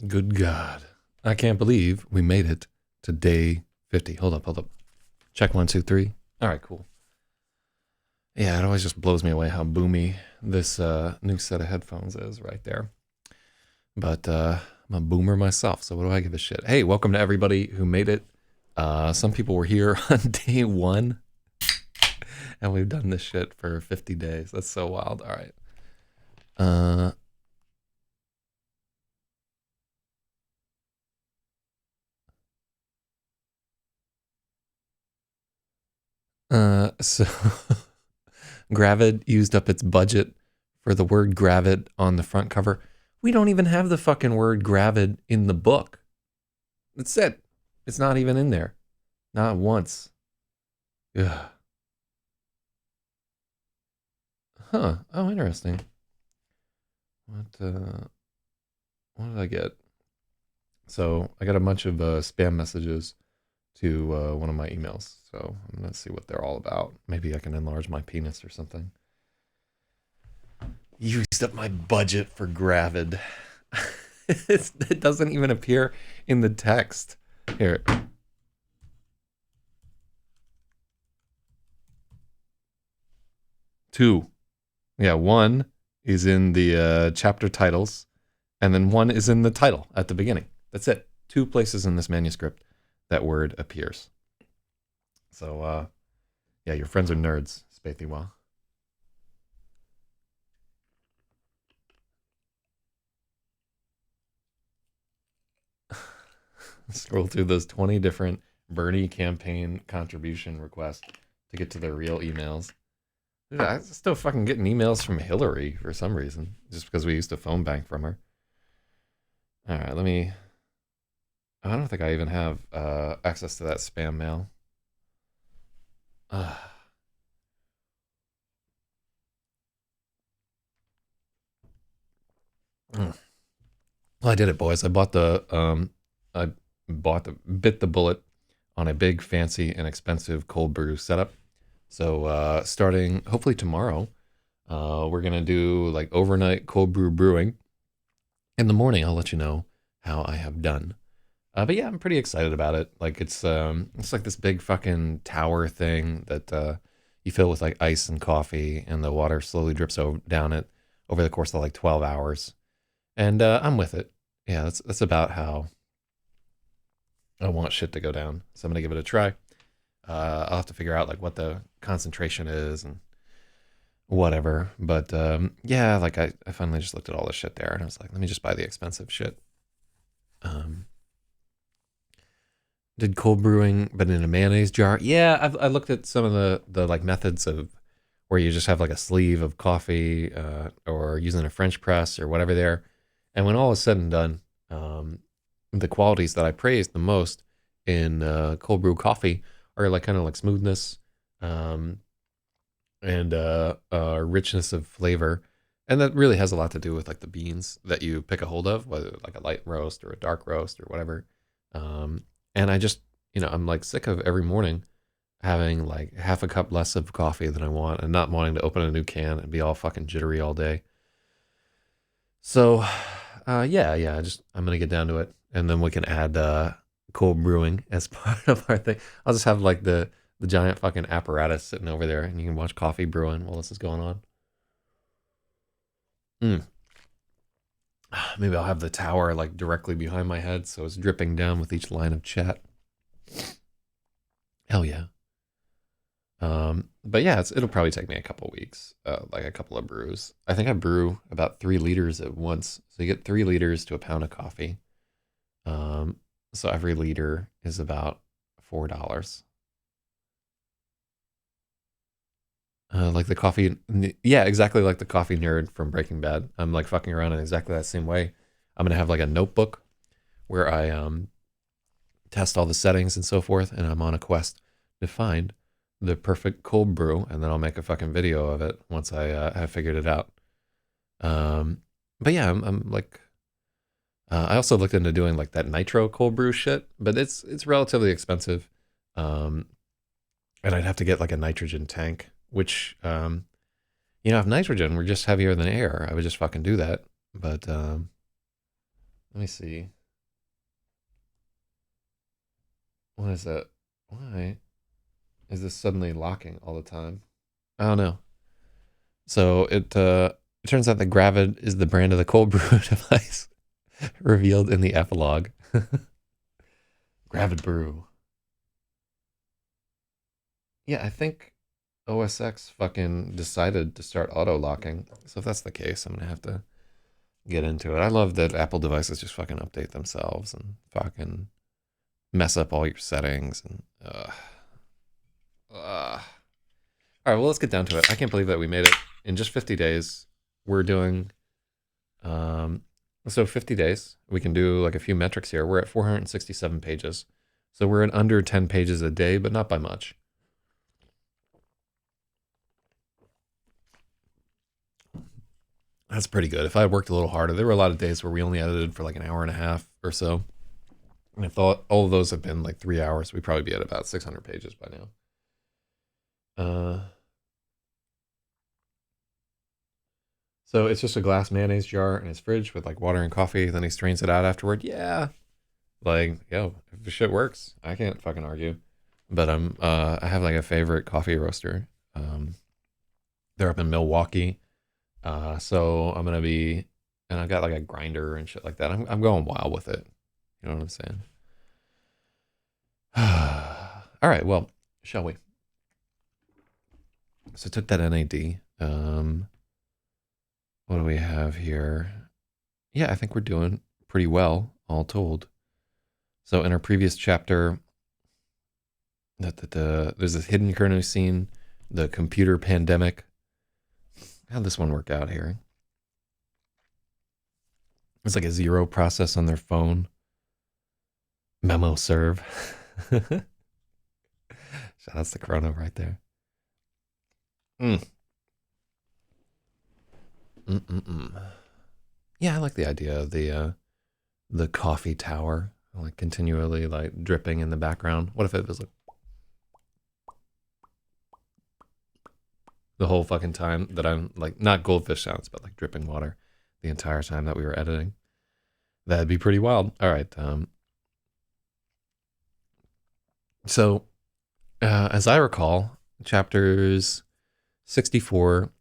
Good God. I can't believe we made it to day 50. Hold up. Check 1, 2, 3. All right, cool. Yeah, it always just blows me away how boomy this new set of headphones is right there. But I'm a boomer myself, so what do I give a shit? Hey, welcome to everybody who made it. Some people were here on day 1, and we've done this shit for 50 days. That's so wild. All right. So GRAVID used up its budget for the word GRAVID on the front cover. We don't even have the fucking word GRAVID in the book. That's it. It's not even in there. Not once. Ugh. Huh. Oh, interesting. What did I get? So I got a bunch of spam messages to one of my emails. So I'm going to see what they're all about. Maybe I can enlarge my penis or something. Used up my budget for GRAVID. It doesn't even appear in the text. Here. Two. Yeah, one is in the chapter titles, and then one is in the title at the beginning. That's it. 2 places in this manuscript that word appears. So, yeah, your friends are nerds, Spathiwa. Scroll through those 20 different Bernie campaign contribution requests to get to their real emails. Dude, I'm still fucking getting emails from Hillary for some reason, just because we used to phone bank from her. All right, I don't think I even have access to that spam mail. Well, I did it, boys. I bit the bullet on a big, fancy, and expensive cold brew setup. So starting hopefully tomorrow, we're gonna do like overnight cold brew brewing. In the morning, I'll let you know how I have done. But yeah, I'm pretty excited about it. Like it's like this big fucking tower thing that you fill with like ice and coffee, and the water slowly drips down it over the course of like 12 hours. And I'm with it. Yeah, that's about how I want shit to go down. So I'm gonna give it a try. I'll have to figure out like what the concentration is and whatever. But yeah, like I finally just looked at all the shit there, and I was like, let me just buy the expensive shit. Did cold brewing, but in a mayonnaise jar. Yeah, I looked at some of the like methods of where you just have like a sleeve of coffee or using a French press or whatever there. And when all is said and done, the qualities that I praise the most in cold brew coffee are like kind of like smoothness and richness of flavor. And that really has a lot to do with like the beans that you pick a hold of, whether like a light roast or a dark roast or whatever. And I just, I'm like sick of every morning having like half a cup less of coffee than I want and not wanting to open a new can and be all fucking jittery all day. So, yeah, I'm going to get down to it. And then we can add cold brewing as part of our thing. I'll just have like the giant fucking apparatus sitting over there, and you can watch coffee brewing while this is going on. Maybe I'll have the tower like directly behind my head, so it's dripping down with each line of chat. Hell yeah. But yeah, it'll probably take me a couple weeks, like a couple of brews. I think I brew about 3 liters at once, so you get 3 liters to a pound of coffee. So every liter is about $4. Like the coffee, yeah, exactly like the coffee nerd from Breaking Bad. I'm like fucking around in exactly that same way. I'm gonna have like a notebook where I test all the settings and so forth, and I'm on a quest to find the perfect cold brew, and then I'll make a fucking video of it once I have figured it out. But yeah, I'm like, I also looked into doing like that nitro cold brew shit, but it's relatively expensive, and I'd have to get like a nitrogen tank, which if nitrogen were just heavier than air, I would just fucking do that. But let me see. What is that? Why is this suddenly locking all the time? I don't know. So it turns out that Gravid is the brand of the cold brew device revealed in the epilogue. Gravid brew. Yeah, I think OS X fucking decided to start auto locking. So if that's the case, I'm gonna have to get into it. I love that Apple devices just fucking update themselves and fucking mess up all your settings and all right, well, let's get down to it. I can't believe that we made it in just 50 days. We're doing um so 50 days. We can do like a few metrics here. We're at 467 pages. So we're at under 10 pages a day, but not by much. That's pretty good. If I had worked a little harder, there were a lot of days where we only edited for like an hour and a half or so. And I thought all of those have been like 3 hours. We'd probably be at about 600 pages by now. So it's just a glass mayonnaise jar in his fridge with like water and coffee. Then he strains it out afterward. Yeah, like yo, if the shit works, I can't fucking argue. But I have like a favorite coffee roaster. They're up in Milwaukee. So I'm gonna be, and I've got like a grinder and shit like that. I'm going wild with it. You know what I'm saying? All right, well, shall we? So I took that NAD. What do we have here? Yeah, I think we're doing pretty well, all told. So in our previous chapter, there's this hidden kernel scene, the computer pandemic. How'd this one work out here? It's like a zero process on their phone. Memo serve. Shout out to Chrono right there. Mm. Mm-mm-mm. Yeah, I like the idea of the coffee tower, like continually like dripping in the background. What if it was like the whole fucking time that I'm like not goldfish sounds, but like dripping water the entire time that we were editing? That'd be pretty wild. All right. So as I recall, chapters 64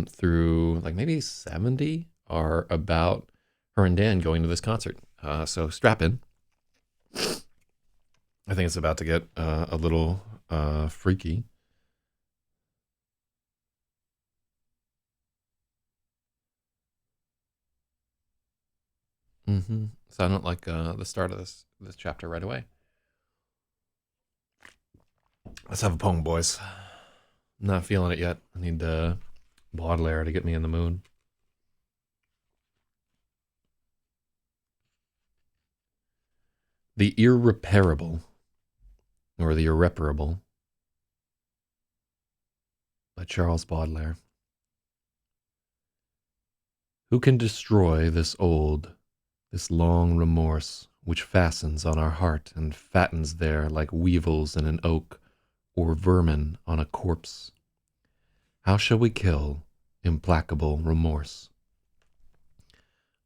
through like maybe 70 are about her and Dan going to this concert. So strap in. I think it's about to get a little freaky. So I don't like the start of this chapter right away. Let's have a poem, boys. I'm not feeling it yet. I need Baudelaire to get me in the mood. The Irreparable, or The Irreparable, by Charles Baudelaire. Who can destroy this long remorse which fastens on our heart and fattens there like weevils in an oak or vermin on a corpse? How shall we kill implacable remorse?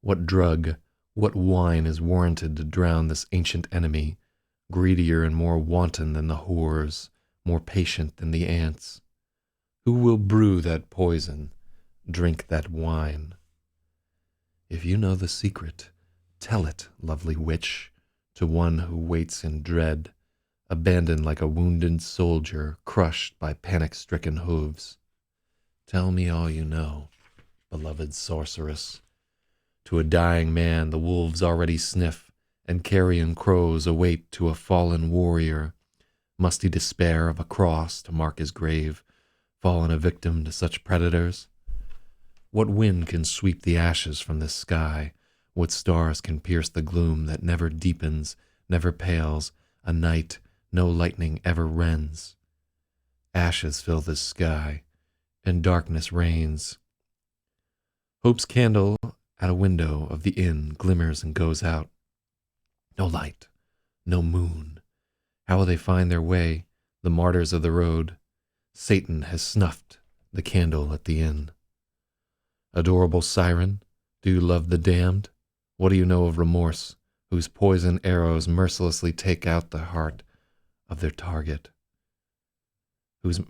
What drug, what wine is warranted to drown this ancient enemy, greedier and more wanton than the whores, more patient than the ants? Who will brew that poison, drink that wine? If you know the secret, tell it, lovely witch, to one who waits in dread, abandoned like a wounded soldier, crushed by panic-stricken hooves. Tell me all you know, beloved sorceress. To a dying man the wolves already sniff, and carrion crows await to a fallen warrior. Must he despair of a cross to mark his grave, fallen a victim to such predators? What wind can sweep the ashes from the sky? What stars can pierce the gloom that never deepens, never pales, a night no lightning ever rends? Ashes fill the sky, and darkness reigns. Hope's candle at a window of the inn glimmers and goes out. No light, no moon. How will they find their way, the martyrs of the road? Satan has snuffed the candle at the inn. Adorable siren, do you love the damned? What do you know of remorse? whose poison arrows mercilessly take out the heart of their target. Whose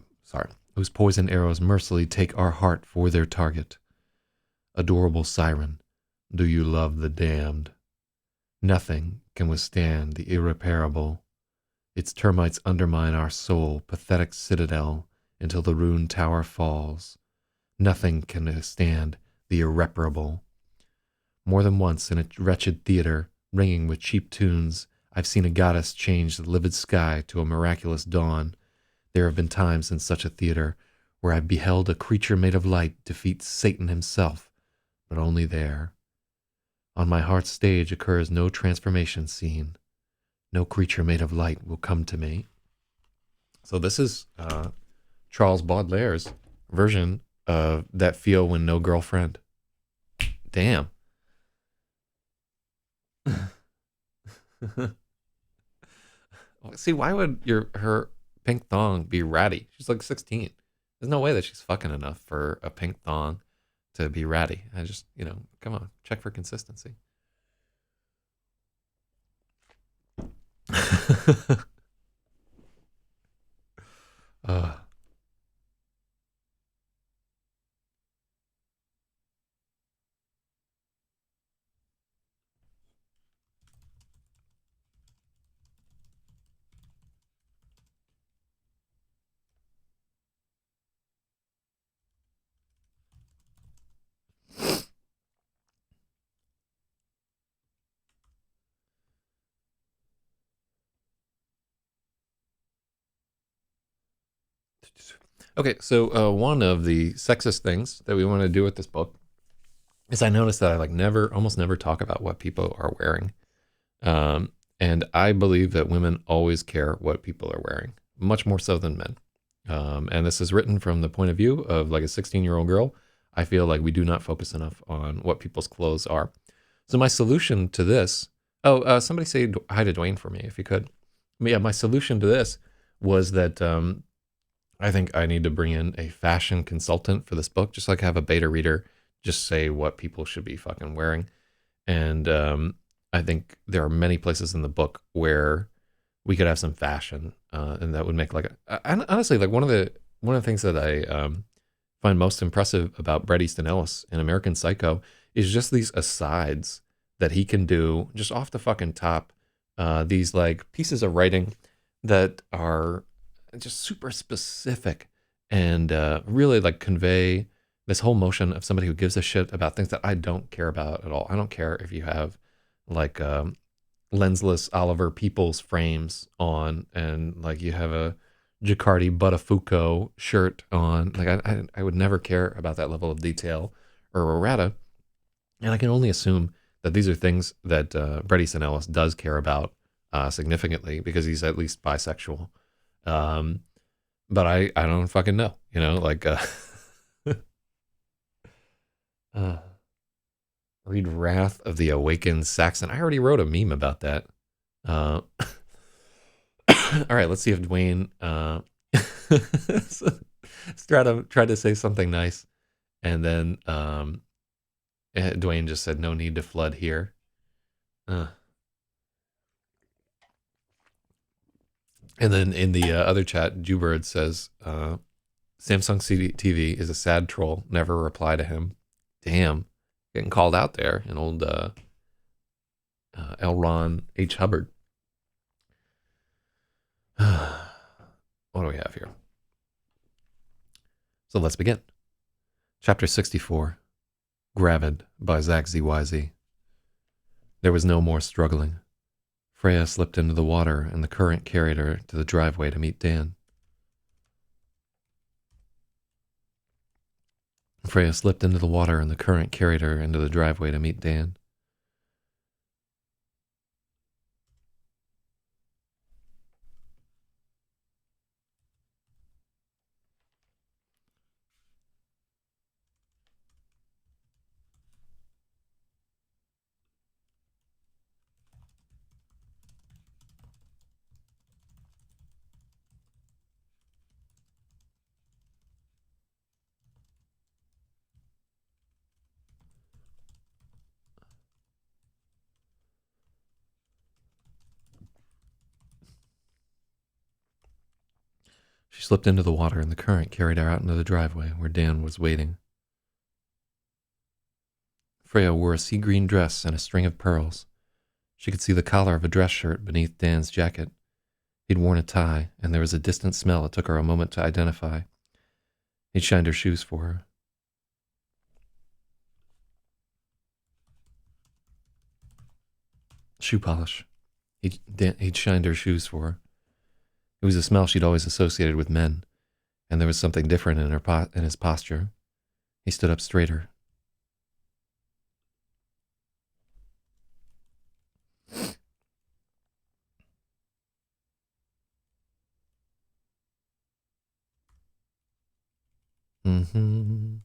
whose poison arrows mercilessly take our heart for their target. Adorable siren, do you love the damned? Nothing can withstand the irreparable. Its termites undermine our soul, pathetic citadel, until the ruined tower falls. Nothing can withstand the irreparable. More than once in a wretched theater, ringing with cheap tunes, I've seen a goddess change the livid sky to a miraculous dawn. There have been times in such a theater where I've beheld a creature made of light defeat Satan himself, but only there. On my heart's stage occurs no transformation scene. No creature made of light will come to me. So this is Charles Baudelaire's version of that feel when no girlfriend. Damn. See, why would her pink thong be ratty? She's like 16. There's no way that she's fucking enough for a pink thong to be ratty. I just, come on, check for consistency. uh, okay, so one of the sexist things that we want to do with this book is I noticed that I almost never talk about what people are wearing. And I believe that women always care what people are wearing, much more so than men. And this is written from the point of view of like a 16-year-old girl. I feel like we do not focus enough on what people's clothes are. So my solution to this, somebody say hi to Dwayne for me if you could. Yeah, my solution to this was that I think I need to bring in a fashion consultant for this book, just like have a beta reader just say what people should be fucking wearing. And I think there are many places in the book where we could have some fashion, and that would make honestly, like one of the things that I find most impressive about Bret Easton Ellis in American Psycho is just these asides that he can do just off the fucking top. These like pieces of writing that are just super specific and really like convey this whole motion of somebody who gives a shit about things that I don't care about at all. I don't care if you have like lensless Oliver Peoples frames on and like you have a Jacquardi Buttafuoco shirt on. Like I would never care about that level of detail or errata. And I can only assume that these are things that Bret Easton Ellis does care about significantly because he's at least bisexual. But I don't fucking know, like read Wrath of the Awakened Saxon. I already wrote a meme about that. All right, let's see if Dwayne try to say something nice, and then Dwayne just said no need to flood here. And then in the other chat, Jewbird says Samsung TV is a sad troll. Never reply to him. Damn, getting called out there. An old L. Ron H. Hubbard. What do we have here? So let's begin. Chapter 64, Gravid by Zach ZYZ. There was no more struggling. Freya slipped into the water and the current carried her to the driveway to meet Dan. Freya slipped into the water and the current carried her into the driveway to meet Dan. She slipped into the water and the current carried her out into the driveway where Dan was waiting. Freya wore a sea green dress and a string of pearls. She could see the collar of a dress shirt beneath Dan's jacket. He'd worn a tie, and there was a distant smell it took her a moment to identify. He'd shined her shoes for her. Shoe polish. He'd shined her shoes for her. It was a smell she'd always associated with men, and there was something different in his posture. He stood up straighter. Mm-hmm.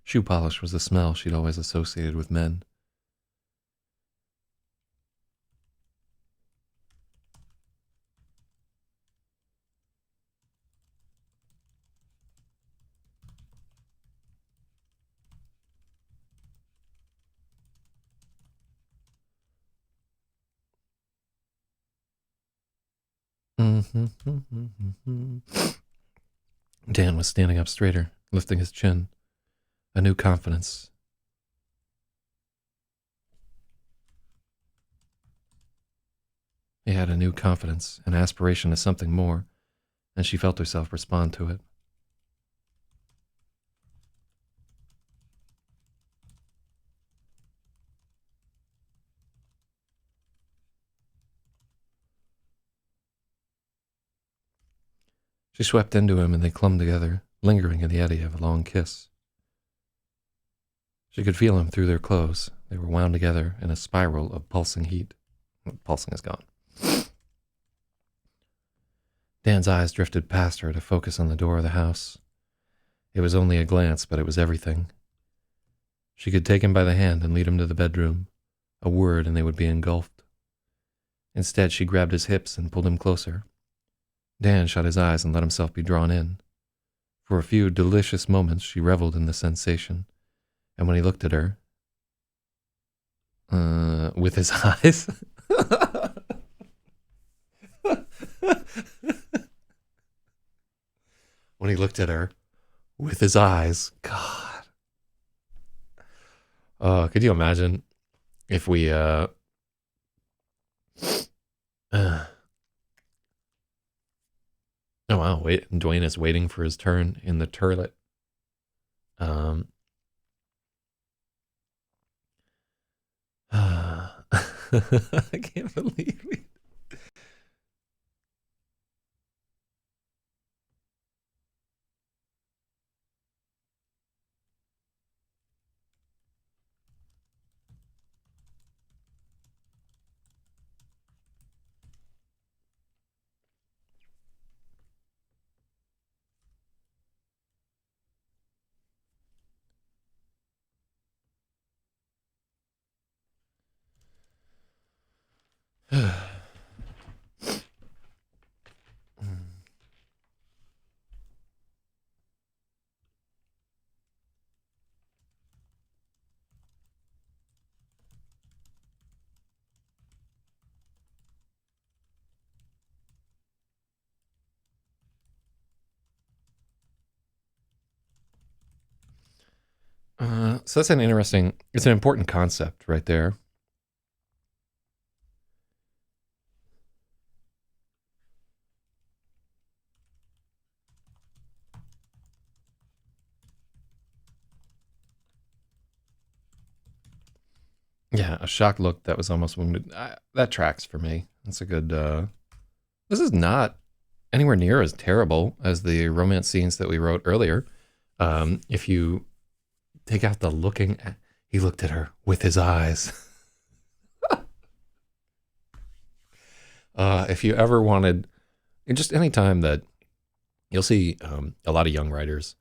Shoe polish was the smell she'd always associated with men. Mm-hmm. Dan was standing up straighter, lifting his chin. A new confidence. He had a new confidence, an aspiration to something more, and she felt herself respond to it. She swept into him and they clung together, lingering in the eddy of a long kiss. She could feel him through their clothes. They were wound together in a spiral of pulsing heat. Pulsing is gone. Dan's eyes drifted past her to focus on the door of the house. It was only a glance, but it was everything. She could take him by the hand and lead him to the bedroom. A word and they would be engulfed. Instead, she grabbed his hips and pulled him closer. Dan shut his eyes and let himself be drawn in. For a few delicious moments, she reveled in the sensation. And when he looked at her, with his eyes, when he looked at her with his eyes, God. Could you imagine if we, oh wow, Dwayne is waiting for his turn in the turlet. I can't believe it. So that's it's an important concept right there. Yeah, a shocked look that was almost wounded. That tracks for me. That's a good, this is not anywhere near as terrible as the romance scenes that we wrote earlier. If you take out the looking at, he looked at her with his eyes. If you ever wanted, just any time that you'll see a lot of young writers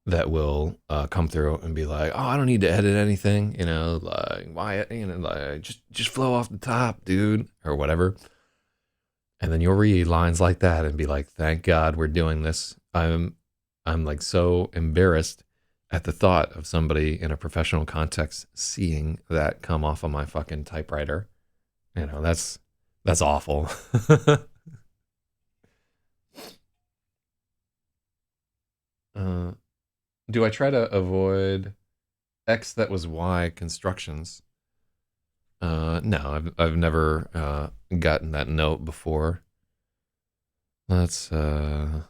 that will come through and be like, "Oh, I don't need to edit anything, you know, like why, you know, like just flow off the top, dude, or whatever." And then you'll read lines like that and be like, "Thank God we're doing this." I'm like so embarrassed at the thought of somebody in a professional context seeing that come off of my fucking typewriter. You know, that's That's awful. uh, do I try to avoid X that was Y constructions? No, I've never gotten that note before. Let's let's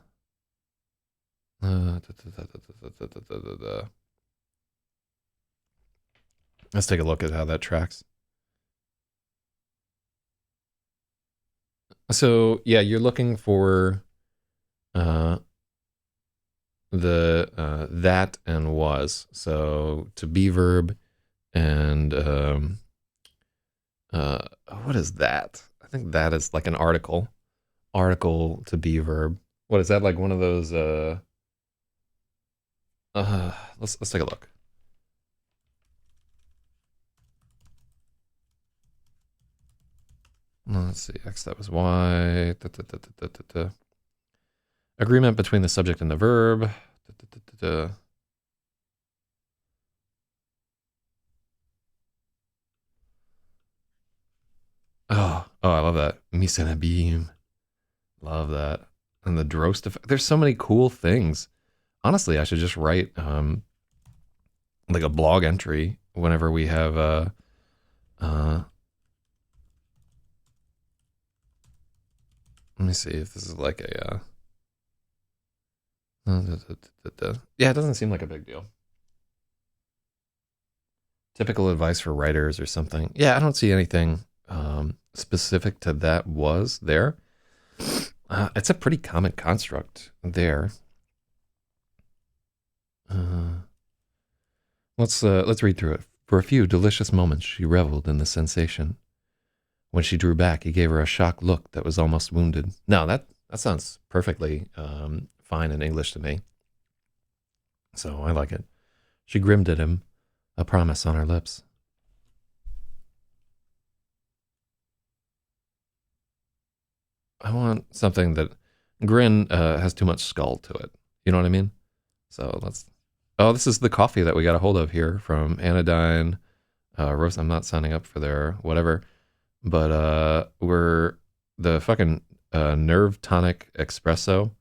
take a look at how that tracks. So yeah, you're looking for uh, the that and was. So to be verb and what is that? I think that is like an article. Article to be verb. What is that, like one of those let's take a look. Let's see. X that was Y. Da, da, da, da, da, da. Agreement between the subject and the verb. Da, da, da, da, da. Oh, I love that. Misanabim. Love that. And the Drost effect. There's so many cool things. Honestly, I should just write like a blog entry whenever we have uh let me see if this is like a yeah, it doesn't seem like a big deal. Typical advice for writers or something. Yeah, I don't see anything specific to that was there. It's a pretty common construct there. Let's read through it. For a few delicious moments, she reveled in the sensation. When she drew back, he gave her a shocked look that was almost wounded. No, that sounds perfectly fine in English to me. So I like it. She grinned at him, a promise on her lips. I want something that grin has too much skull to it. You know what I mean? So let's. Oh, this is the coffee that we got a hold of here from Anodyne Roast. I'm not signing up for their whatever, but we're the fucking Nerve Tonic espresso,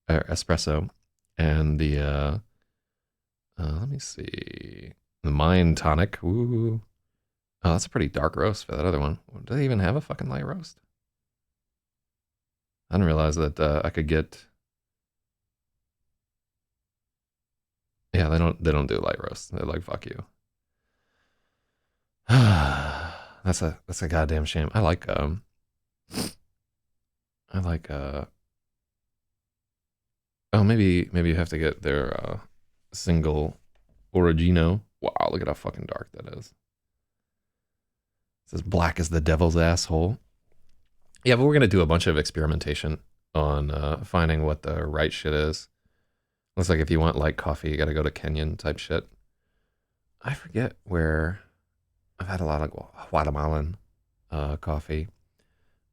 and the let me see, the Mind Tonic. Ooh, oh, that's a pretty dark roast for that other one. Do they even have a fucking light roast? I didn't realize that I could get. Yeah, they don't do light roast. They're like, fuck you. that's a goddamn shame. I like oh, maybe you have to get their single Origino. Wow, look at how fucking dark that is. It's as black as the devil's asshole. Yeah, but we're gonna do a bunch of experimentation on finding what the right shit is. Looks like if you want light coffee, you gotta go to Kenyan type shit. I forget where. I've had a lot of Guatemalan coffee.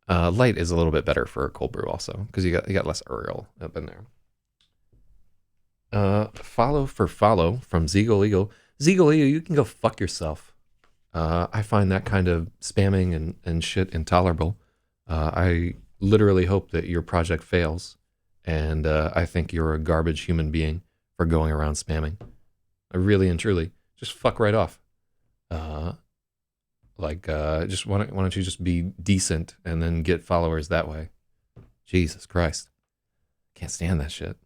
Light is a little bit better for cold brew also because you got less Earl up in there. Follow from Zeagle Eagle. Zeagle Eagle, you can go fuck yourself. I find that kind of spamming and shit intolerable. I literally hope that your project fails, and I think you're a garbage human being for going around spamming. I really and truly, just fuck right off. Just why don't you just be decent and then get followers that way? Jesus Christ, can't stand that shit.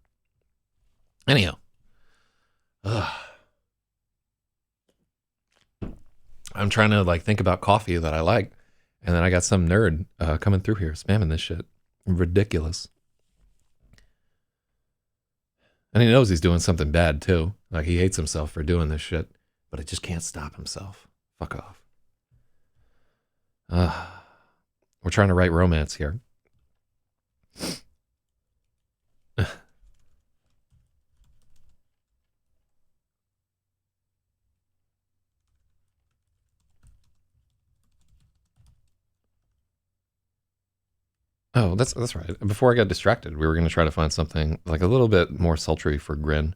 Anyhow, I'm trying to like think about coffee that I like, and then I got some nerd coming through here spamming this shit. Ridiculous. And he knows he's doing something bad too. Like he hates himself for doing this shit, but he just can't stop himself. Fuck off. We're trying to write romance here. Oh, that's right. Before I got distracted, we were going to try to find something like a little bit more sultry for Grin.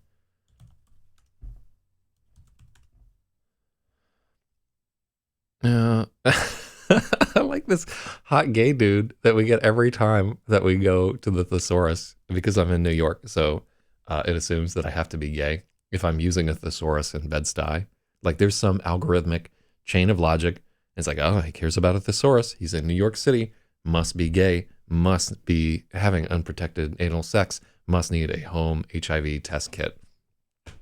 Yeah, I like like this hot gay dude that we get every time that we go to the thesaurus because I'm in New York. So it assumes that I have to be gay if I'm using a thesaurus in Bed-Stuy. Like there's some algorithmic chain of logic. It's like, oh, he cares about a thesaurus. He's in New York City, must be gay, must be having unprotected anal sex, must need a home HIV test kit.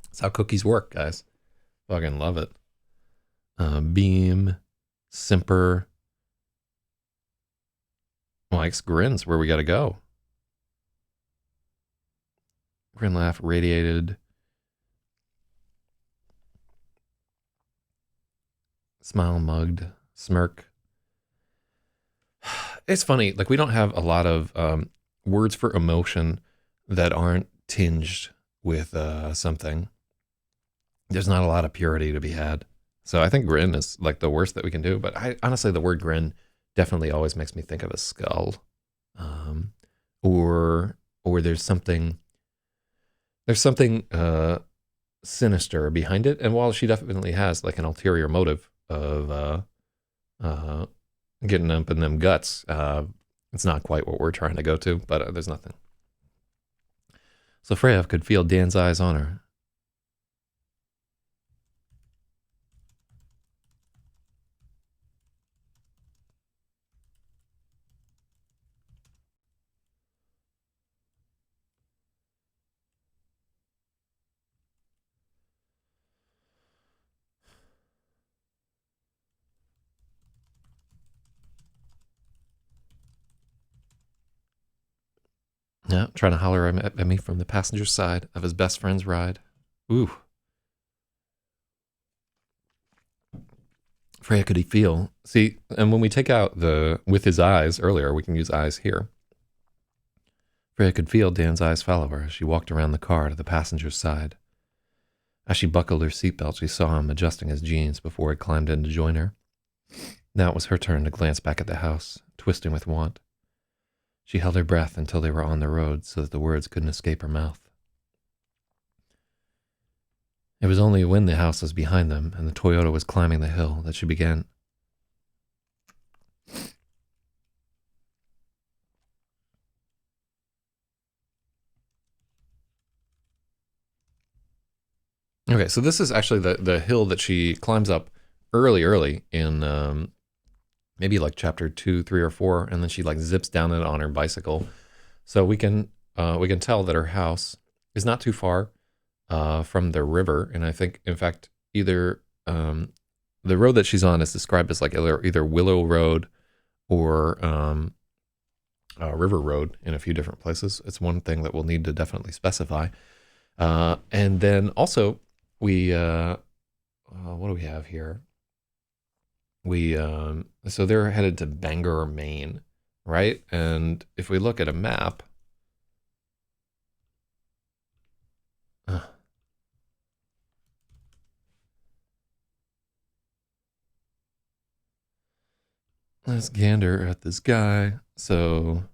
That's how cookies work, guys. Fucking love it. Beam, Simper, Mike's grins where we got to go. Grin, laugh, radiated. Smile, mugged, smirk. It's funny, like we don't have a lot of words for emotion that aren't tinged with something. There's not a lot of purity to be had. So I think grin is like the worst that we can do. But I honestly, the word grin definitely always makes me think of a skull, or there's something sinister behind it. And while she definitely has like an ulterior motive of getting up in them guts, it's not quite what we're trying to go to. But there's nothing. So Freya could feel Dan's eyes on her. Yeah, trying to holler at me from the passenger side of his best friend's ride. Ooh. Freya could he feel. See, and when we take out the with his eyes earlier, we can use eyes here. Freya could feel Dan's eyes follow her as she walked around the car to the passenger's side. As she buckled her seatbelt, she saw him adjusting his jeans before he climbed in to join her. Now it was her turn to glance back at the house, twisting with want. She held her breath until they were on the road so that the words couldn't escape her mouth. It was only when the house was behind them and the Toyota was climbing the hill that she began. Okay, so this is actually the hill that she climbs up early in maybe like chapter 2, 3, or 4, and then she like zips down it on her bicycle. So we can tell that her house is not too far from the river, and I think, in fact, either the road that she's on is described as like either Willow Road or River Road in a few different places. It's one thing that we'll need to definitely specify. And then also we what do we have here? We so they're headed to Bangor, Maine, right? And if we look at a map, let's gander at this guy. So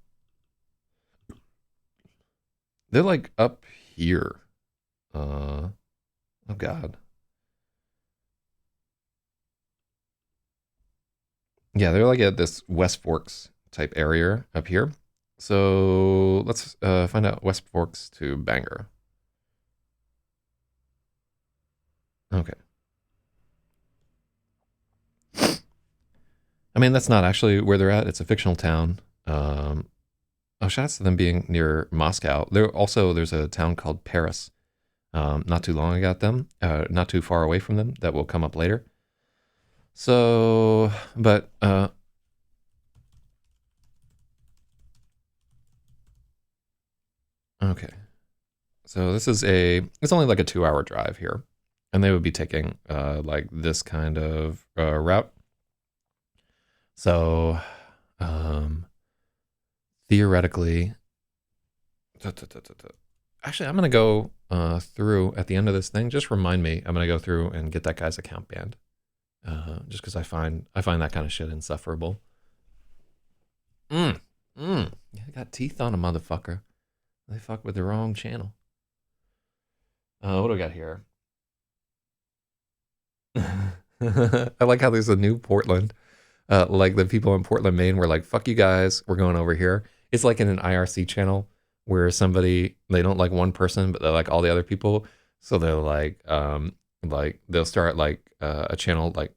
they're like up here. Oh God. Yeah, they're like at this West Forks type area up here. So let's find out West Forks to Bangor. Okay. I mean, that's not actually where they're at. It's a fictional town. Oh, shouts to them being near Moscow. There's a town called Paris. Not too long ago, not too far away from them. That will come up later. So, but okay. So it's only like a 2-hour drive here, and they would be taking like this kind of route. So, theoretically, actually, I'm gonna go through at the end of this thing. Just remind me, I'm gonna go through and get that guy's account banned, just because I find that kind of shit insufferable. I got teeth on a motherfucker. They fuck with the wrong channel. What do we got here? I like how there's a new Portland. Like the people in Portland, Maine were like, fuck you guys, we're going over here. It's like in an IRC channel where somebody, they don't like one person, but they like all the other people. So they're like they'll start like a channel like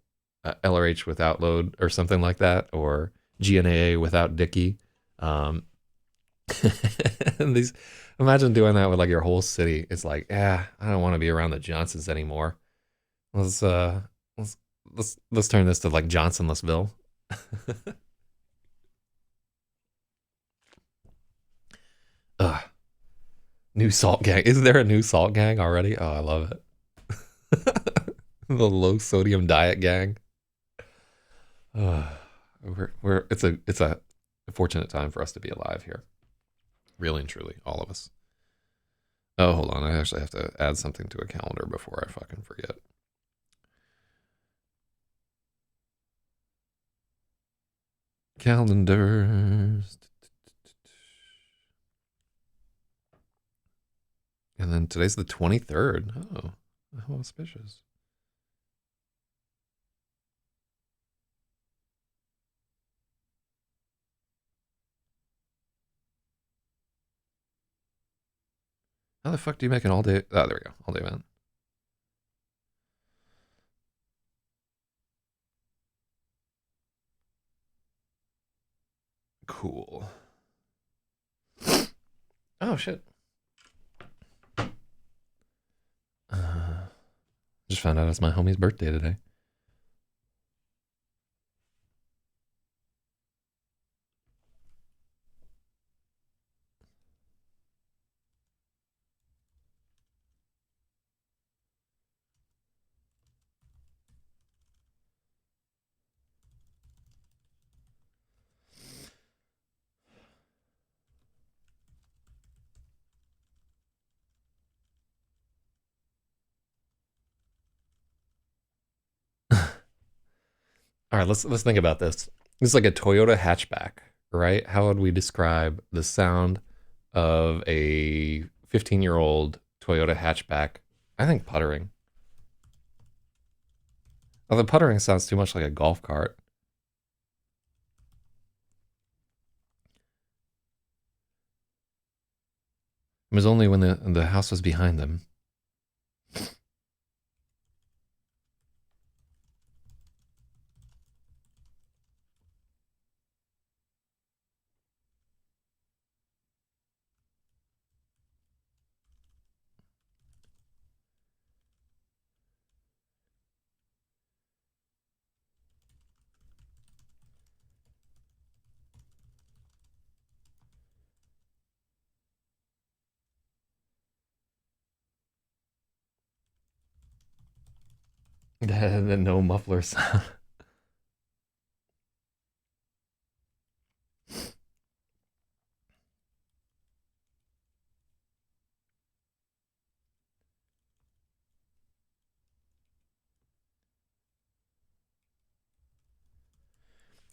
LRH without load or something like that, or GNAA without Dicky. Um, and these, imagine doing that with like your whole city. It's like, yeah, I don't want to be around the Johnsons anymore. Let's let's let's turn this to like Johnsonlessville. Ugh, new salt gang. Is there a new salt gang already? Oh, I love it. The low sodium diet gang. Ugh, we're it's a fortunate time for us to be alive here. Really and truly, all of us. Oh, hold on. I actually have to add something to a calendar before I fucking forget. Calendars. And then today's the 23rd. Oh, how auspicious. How the fuck do you make an all day? Oh, there we go. All day event. Cool. Oh, shit. Just found out it's my homie's birthday today. All right, let's think about this. It's like a Toyota hatchback, right? How would we describe the sound of a 15-year-old Toyota hatchback? I think puttering. Although puttering sounds too much like a golf cart. It was only when the house was behind them. The no muffler sound.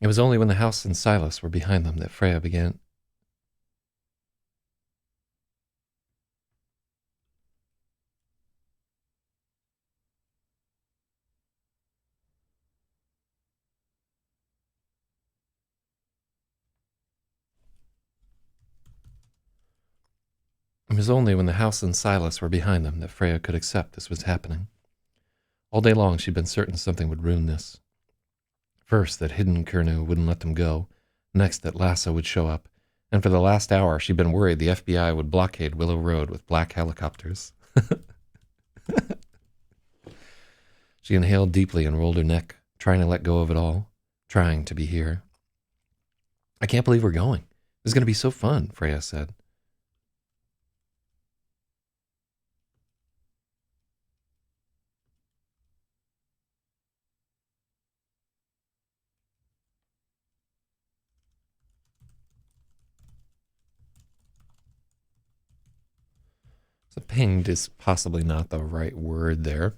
It was only when the house and Silas were behind them that Freya began. It was only when the house and Silas were behind them that Freya could accept this was happening. All day long she'd been certain something would ruin this. First, that hidden Kurnu wouldn't let them go. Next, that Lassa would show up. And for the last hour, she'd been worried the FBI would blockade Willow Road with black helicopters. She inhaled deeply and rolled her neck, trying to let go of it all, trying to be here. I can't believe we're going. This is going to be so fun, Freya said. So pinged is possibly not the right word there.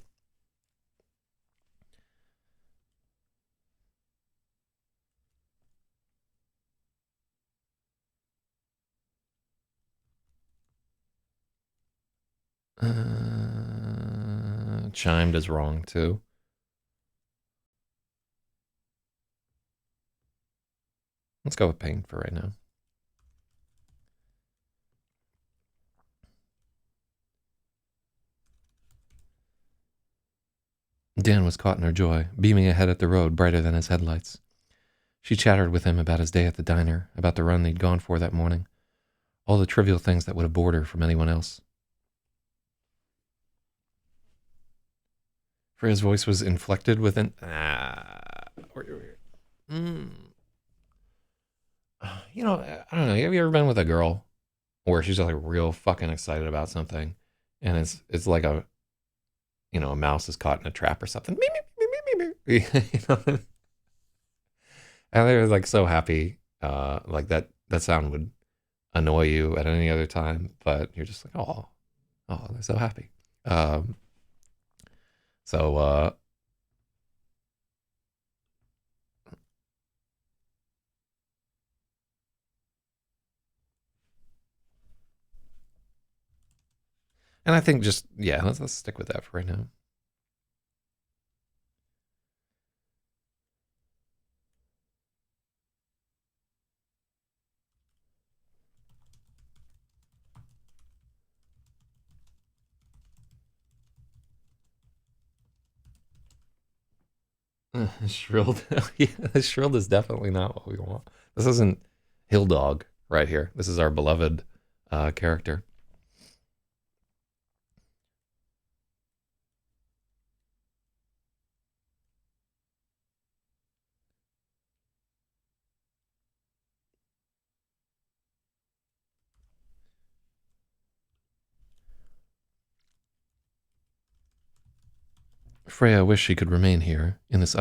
Chimed is wrong too. Let's go with pain for right now. Dan was caught in her joy, beaming ahead at the road brighter than his headlights. She chattered with him about his day at the diner, about the run they'd gone for that morning, all the trivial things that would have bored her from anyone else. Freya's voice was inflected with an You know, I don't know. Have you ever been with a girl where she's like real fucking excited about something, and it's like a mouse is caught in a trap or something. You know? And they were like so happy, like that sound would annoy you at any other time, but you're just like, oh, they're so happy. Um, so and I think just yeah, let's stick with that for right now. Shrilled, yeah, shrilled is definitely not what we want. This isn't Hill Dog right here. This is our beloved character. Freya wished she could remain here in this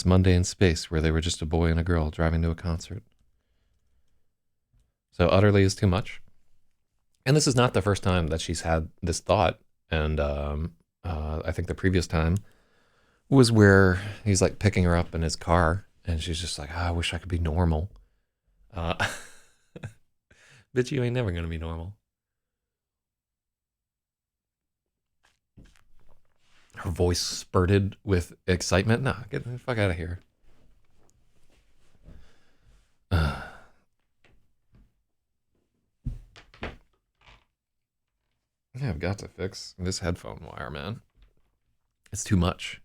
mundane space where they were just a boy and a girl driving to a concert. So utterly is too much. And this is not the first time that she's had this thought. And I think the previous time was where he's like picking her up in his car, and she's just like, I wish I could be normal. Uh, Bitch, you ain't never gonna be normal. Her voice spurted with excitement. Nah, get the fuck out of here. Yeah, I've got to fix this headphone wire, man. It's too much.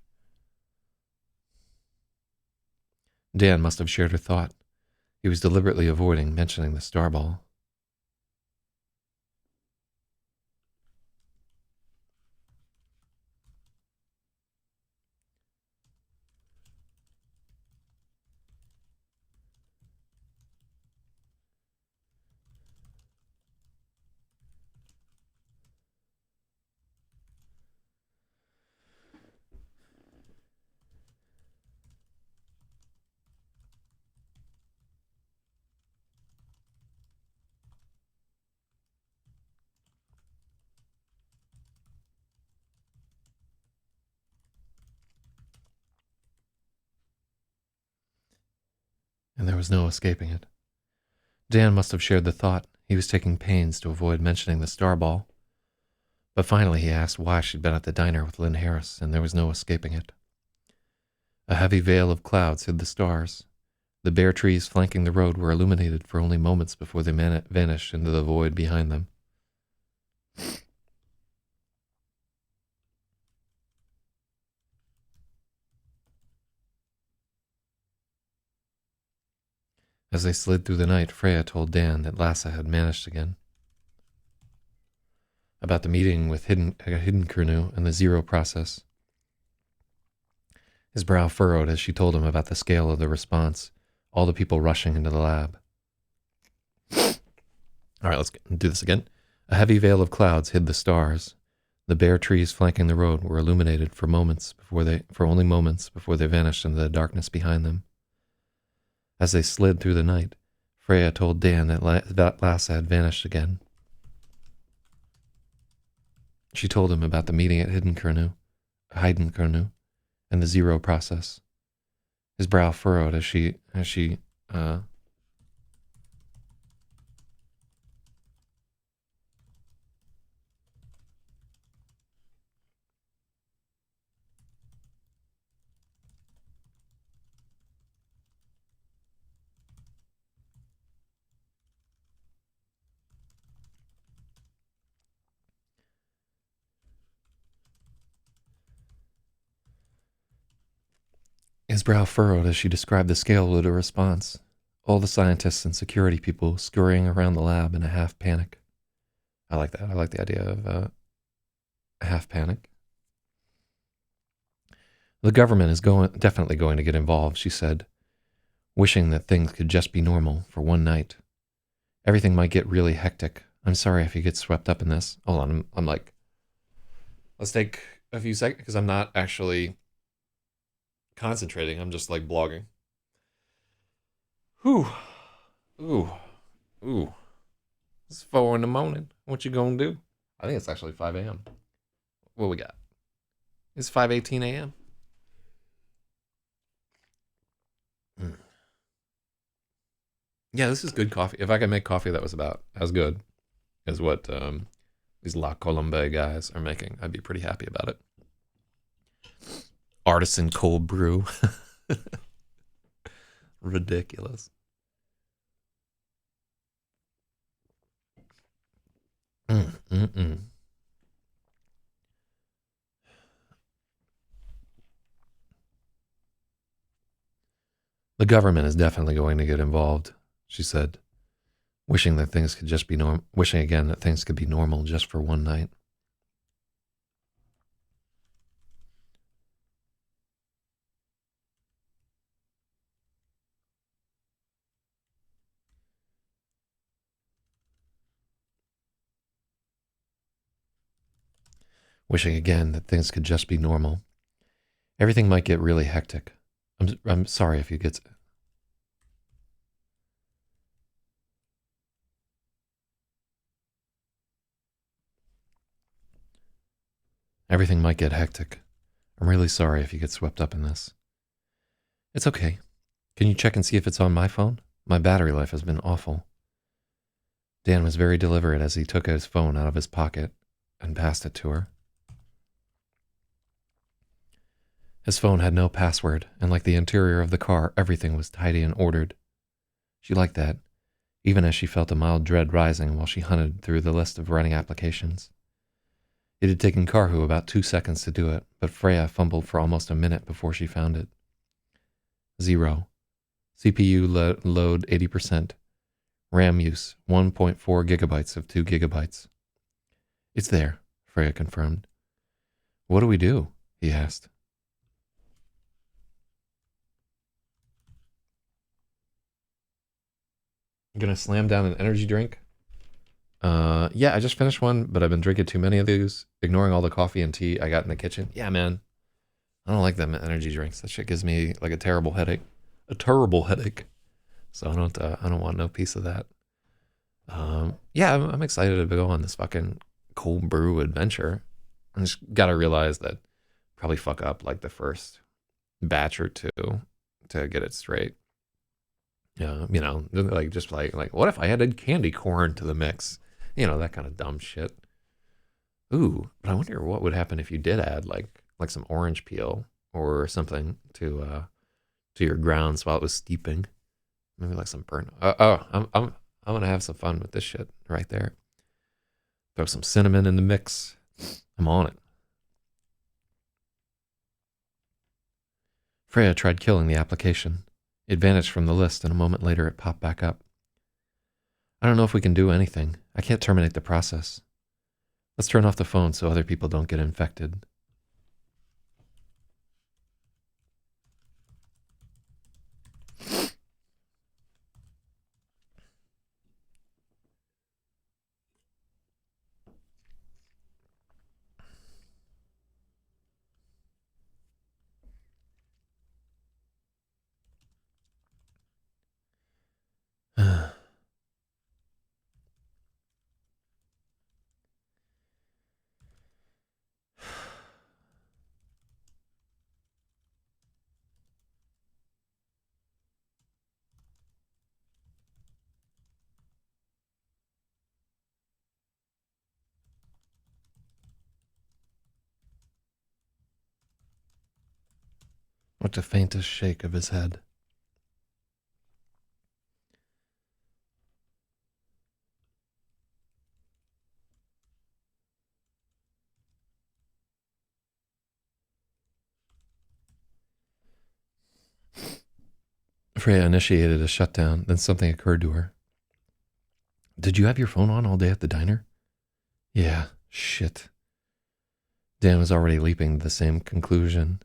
Dan must have shared her thought. He was deliberately avoiding mentioning the starball. And there was no escaping it. Dan must have shared the thought. He was taking pains to avoid mentioning the starball. But finally he asked why she'd been at the diner with Lynn Harris, and there was no escaping it. A heavy veil of clouds hid the stars. The bare trees flanking the road were illuminated for only moments before they vanished into the void behind them. As they slid through the night, Freya told Dan that Lasse had vanished again. About the meeting with Hidden Kurnu and the zero process. His brow furrowed as she told him about the scale of the response, all the people rushing into the lab. All right, let's do this again. A heavy veil of clouds hid the stars. The bare trees flanking the road were illuminated for only moments before they vanished into the darkness behind them. As they slid through the night, Freya told Dan that Lasse had vanished again. She told him about the meeting at Hidden Kurnu, and the zero process. His brow furrowed as she His brow furrowed as she described the scale of the response. All the scientists and security people scurrying around the lab in a half panic. I like that. I like the idea of a half panic. The government is definitely going to get involved, she said, wishing that things could just be normal for one night. Everything might get really hectic. I'm sorry if you get swept up in this. Hold on, I'm like, let's take a few seconds because I'm not actually concentrating. I'm just like blogging. Whew. Ooh. Ooh. It's 4 in the morning. What you gonna do? I think it's actually 5 a.m. What we got? It's 5:18 a.m. Mm. Yeah, this is good coffee. If I could make coffee that was about as good as what these La Colombe guys are making, I'd be pretty happy about it. Artisan cold brew. Ridiculous. Mm. The government is definitely going to get involved, she said, wishing that things could just be wishing again that things could be normal just for one night. Wishing again that things could just be normal. Everything might get really hectic. I'm sorry if you get. Everything might get hectic. I'm really sorry if you get swept up in this. It's okay. Can you check and see if it's on my phone? My battery life has been awful. Dan was very deliberate as he took his phone out of his pocket and passed it to her. His phone had no password, and like the interior of the car, everything was tidy and ordered. She liked that, even as she felt a mild dread rising while she hunted through the list of running applications. It had taken Karhu about 2 seconds to do it, but Freya fumbled for almost a minute before she found it. 0. CPU load 80%. RAM use 1.4 gigabytes of 2 gigabytes. It's there, Freya confirmed. What do we do? He asked. I'm gonna slam down an energy drink. Yeah, I just finished one, but I've been drinking too many of these, ignoring all the coffee and tea I got in the kitchen. Yeah, man. I don't like them energy drinks. That shit gives me like a terrible headache. A terrible headache. So I don't want no piece of that. Yeah, I'm excited to go on this fucking cold brew adventure. I just gotta realize that probably fuck up like the first batch or two to get it straight. Yeah, like just like what if I added candy corn to the mix? That kind of dumb shit. Ooh, but I wonder what would happen if you did add like some orange peel or something to your grounds while it was steeping. Maybe like some burnt. I'm gonna have some fun with this shit right there. Throw some cinnamon in the mix. I'm on it. Freya tried killing the application. It vanished from the list, and a moment later it popped back up. I don't know if we can do anything. I can't terminate the process. Let's turn off the phone so other people don't get infected. With the faintest shake of his head. Freya initiated a shutdown, then something occurred to her. Did you have your phone on all day at the diner? Yeah, shit. Dan was already leaping to the same conclusion.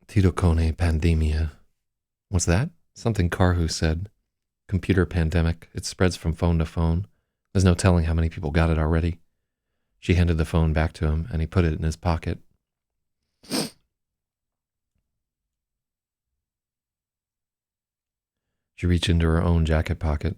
Titocone pandemia. What's that? Something Karhu said. Computer pandemic. It spreads from phone to phone. There's no telling how many people got it already. She handed the phone back to him, and he put it in his pocket. She reached into her own jacket pocket.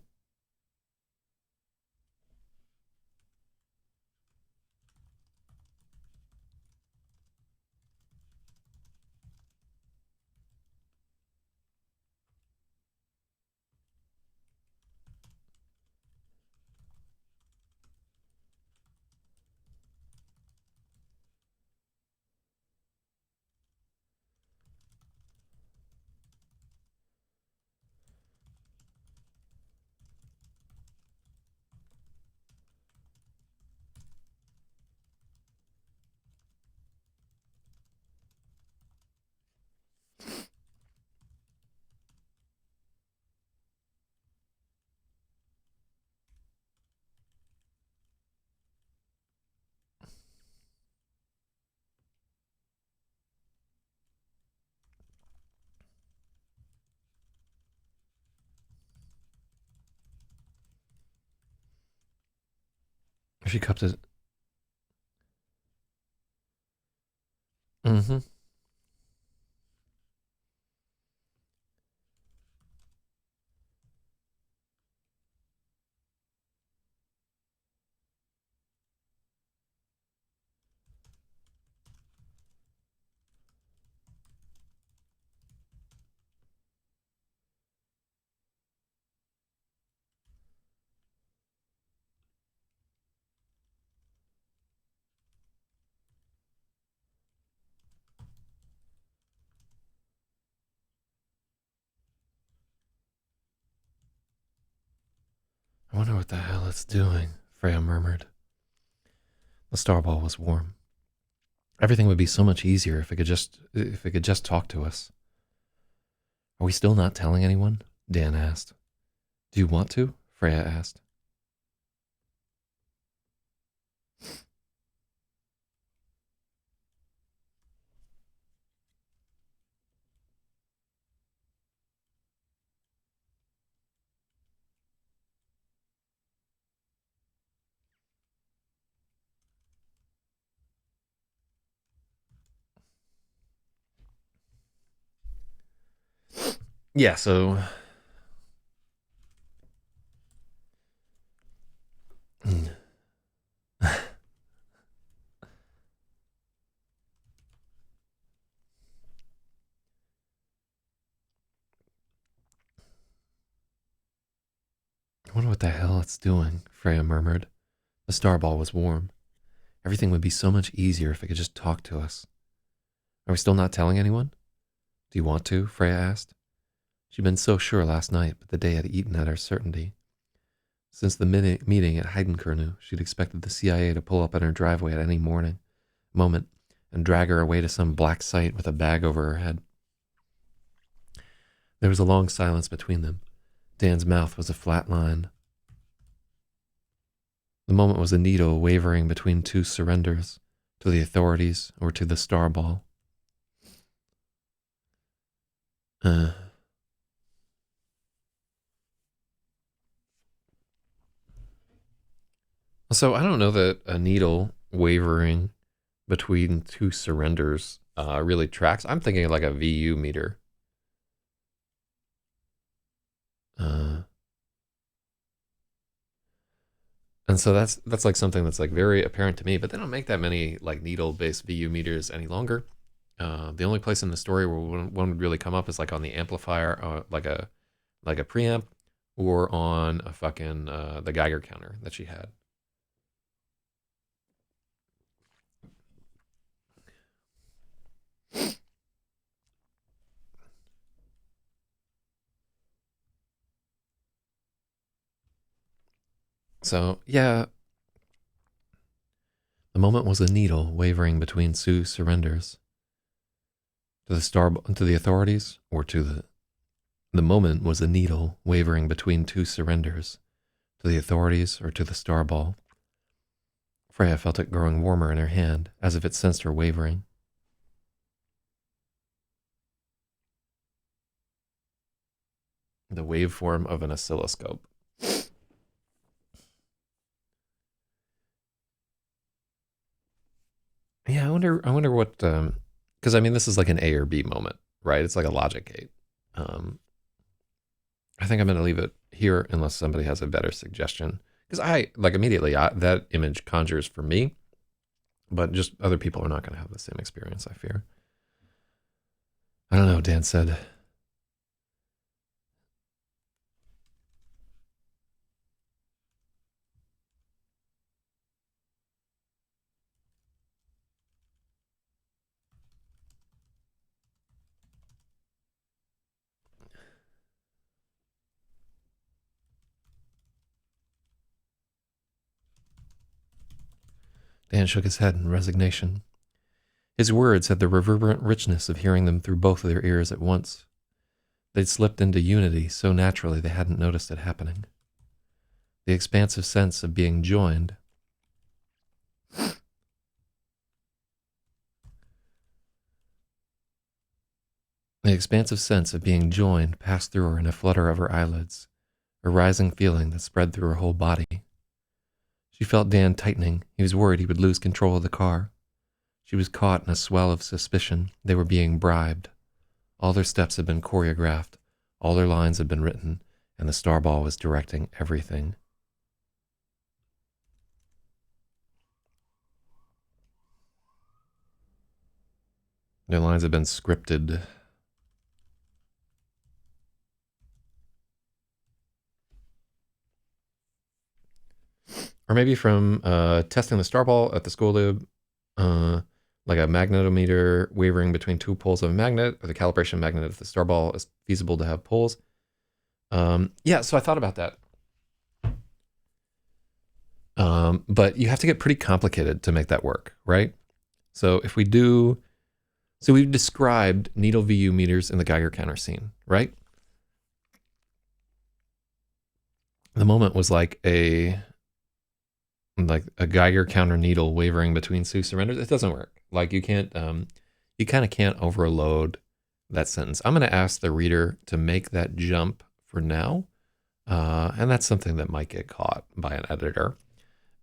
She cupped it. Mm-hmm. I wonder what the hell it's doing, Freya murmured. The starball was warm. Everything would be so much easier if it could just talk to us. Are we still not telling anyone? Dan asked. Do you want to? Freya asked. Yeah, so I wonder what the hell it's doing, Freya murmured. The starball was warm. Everything would be so much easier if it could just talk to us. Are we still not telling anyone? Do you want to? Freya asked. She'd been so sure last night, but the day had eaten at her certainty. Since the meeting at Heidenkernu, she'd expected the CIA to pull up on her driveway at any moment and drag her away to some black site with a bag over her head. There was a long silence between them. Dan's mouth was a flat line. The moment was a needle wavering between two surrenders, to the authorities or to the starball. So I don't know that a needle wavering between two surrenders really tracks. I'm thinking like a VU meter. And so that's like something that's like very apparent to me, but they don't make that many like needle-based VU meters any longer. The only place in the story where one would really come up is like on the amplifier, like a preamp, or on a fucking the Geiger counter that she had. So yeah, the moment was a needle wavering between two surrenders, To the authorities, or to the moment was a needle wavering between two surrenders, to the authorities or to the starball. Freya felt it growing warmer in her hand, as if it sensed her wavering. The waveform of an oscilloscope. Yeah, I wonder what, because I mean, this is like an A or B moment, right? It's like a logic gate. I think I'm going to leave it here unless somebody has a better suggestion. Because immediately, that image conjures for me, but just other people are not going to have the same experience, I fear. I don't know, Dan said. Dan shook his head in resignation. His words had the reverberant richness of hearing them through both of their ears at once. They'd slipped into unity so naturally they hadn't noticed it happening. The expansive sense of being joined. The expansive sense of being joined passed through her in a flutter of her eyelids, a rising feeling that spread through her whole body. She felt Dan tightening. He was worried he would lose control of the car. She was caught in a swell of suspicion. They were being bribed. All their steps had been choreographed. All their lines had been written, and the starball was directing everything. Their lines had been scripted. Or maybe from testing the starball at the school lube, like a magnetometer wavering between two poles of a magnet, or the calibration magnet if the starball is feasible to have poles. Yeah, so I thought about that. But you have to get pretty complicated to make that work, right? So if we do, so we've described needle VU meters in the Geiger counter scene, right? The moment was like a Geiger counter needle wavering between two surrenders. It doesn't work. Like you can't, you kind of can't overload that sentence. I'm going to ask the reader to make that jump for now. And that's something that might get caught by an editor.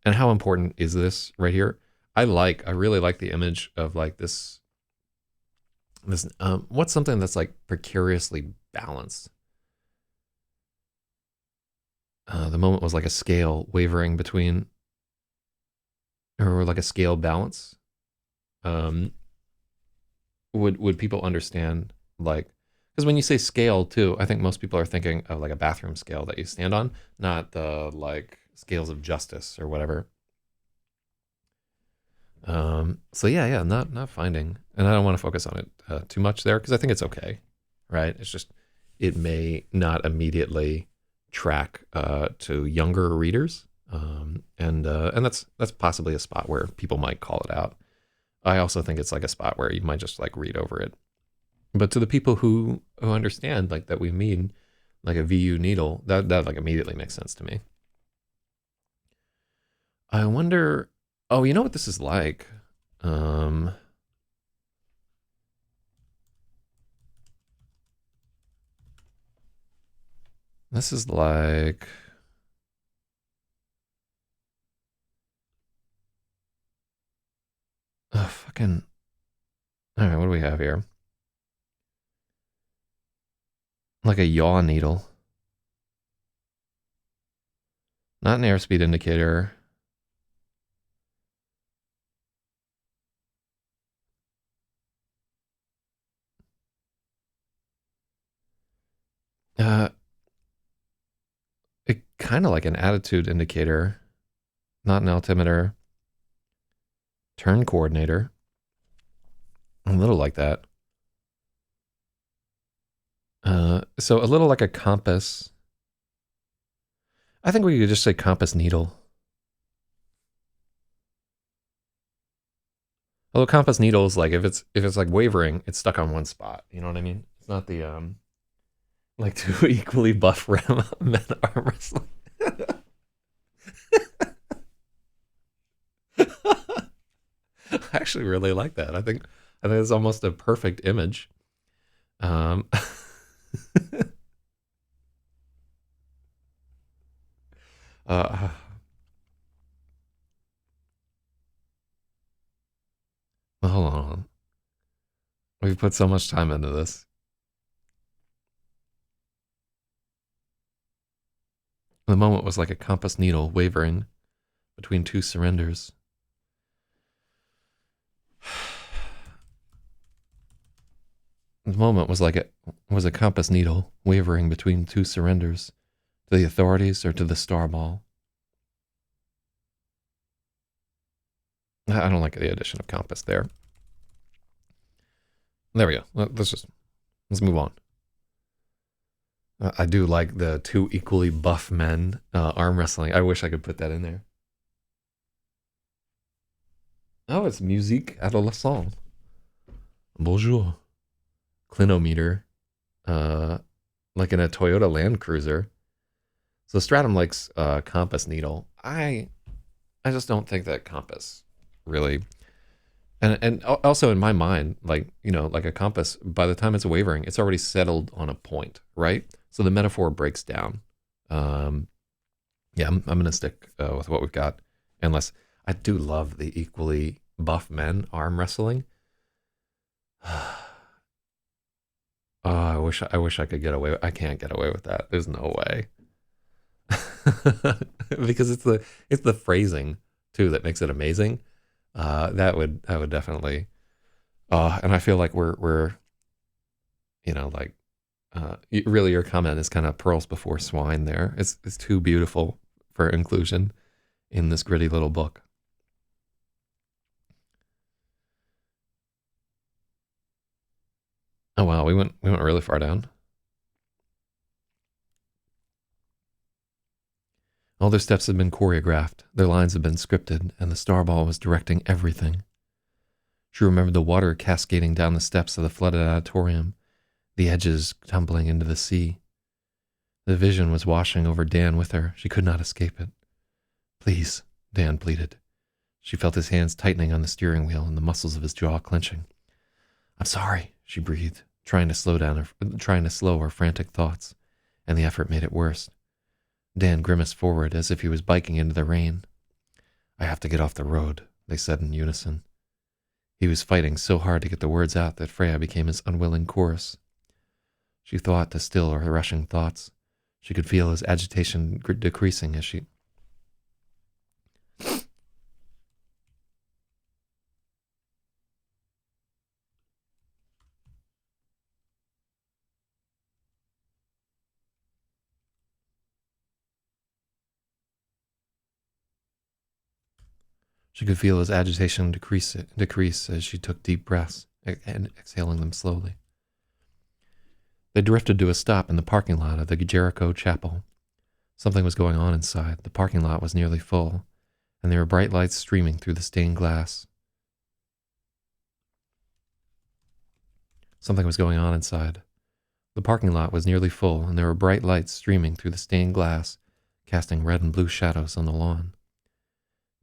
And how important is this right here? I really like the image of like this, what's something that's like precariously balanced? The moment was like a scale wavering between, or like a scale balance. Would people understand, like, because when you say scale too, I think most people are thinking of like a bathroom scale that you stand on, not the like scales of justice or whatever. So yeah, not finding, and I don't want to focus on it too much there because I think it's okay, right? It's just it may not immediately track to younger readers, and that's possibly a spot where people might call it out. I also think it's like a spot where you might just like read over it. But to the people who understand like that we mean like a VU needle, that like immediately makes sense to me. I wonder, oh, you know what this is like? This is like, oh, fucking, all right, what do we have here? Like a yaw needle. Not an airspeed indicator. It kind of like an attitude indicator, not an altimeter. Turn coordinator. A little like that. So a little like a compass. I think we could just say compass needle. Well, compass needles, like if it's like wavering, it's stuck on one spot. You know what I mean? It's not the like two equally buff men arm wrestling. I actually really like that. I think it's almost a perfect image. Um, uh, well, hold on. We've put so much time into this. The moment was like a compass needle wavering between two surrenders. The moment was a compass needle wavering between two surrenders, to the authorities or to the star ball. I don't like the addition of compass there. There we go. Let's move on. I do like the two equally buff men arm wrestling. I wish I could put that in there. Oh, it's musique adolescent. Bonjour. Clinometer. Uh, like in a Toyota Land Cruiser. So Stratum likes compass needle. I just don't think that compass really. And also in my mind, like, you know, like a compass, by the time it's wavering, it's already settled on a point, right? So the metaphor breaks down. Um, yeah, I'm going to stick with what we've got. Unless I do love the equally buff men arm wrestling. Oh, I wish I could get away. I can't get away with that. There's no way. Because it's the phrasing too that makes it amazing. That would definitely. And I feel like we're you know like really your comment is kind of pearls before swine. There, it's too beautiful for inclusion in this gritty little book. Oh wow, we went really far down. All their steps had been choreographed, their lines had been scripted, and the starball was directing everything. She remembered the water cascading down the steps of the flooded auditorium, the edges tumbling into the sea. The vision was washing over Dan with her. She could not escape it. Please, Dan pleaded. She felt his hands tightening on the steering wheel and the muscles of his jaw clenching. I'm sorry, she breathed, trying to slow her frantic thoughts, and the effort made it worse. Dan grimaced forward as if he was biking into the rain. I have to get off the road, they said in unison. He was fighting so hard to get the words out that Freya became his unwilling chorus. She thought to still her rushing thoughts. She could feel his agitation decreasing as she... She could feel his agitation decrease as she took deep breaths and exhaling them slowly. They drifted to a stop in the parking lot of the Jericho Chapel. Something was going on inside. The parking lot was nearly full, and there were bright lights streaming through the stained glass. Something was going on inside. The parking lot was nearly full, and there were bright lights streaming through the stained glass, casting red and blue shadows on the lawn.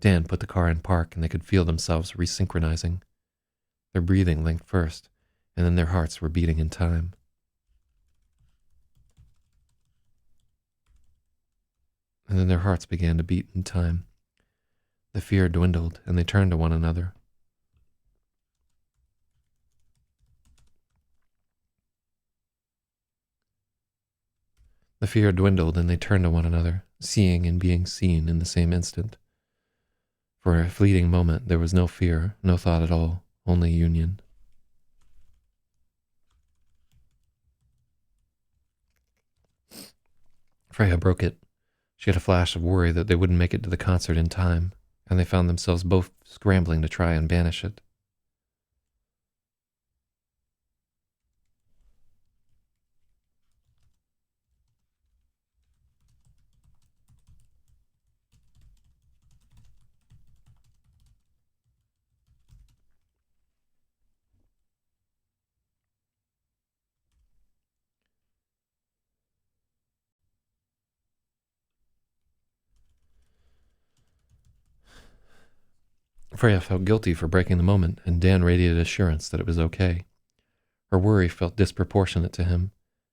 Dan put the car in park, and they could feel themselves resynchronizing. Their breathing linked first, and then their hearts were beating in time. And then their hearts began to beat in time. The fear dwindled, and they turned to one another. The fear dwindled, and they turned to one another, seeing and being seen in the same instant. For a fleeting moment, there was no fear, no thought at all, only union. Freya broke it. She had a flash of worry that they wouldn't make it to the concert in time, and they found themselves both scrambling to try and banish it. Freya felt guilty for breaking the moment, and Dan radiated assurance that it was okay. Her worry felt disproportionate to him.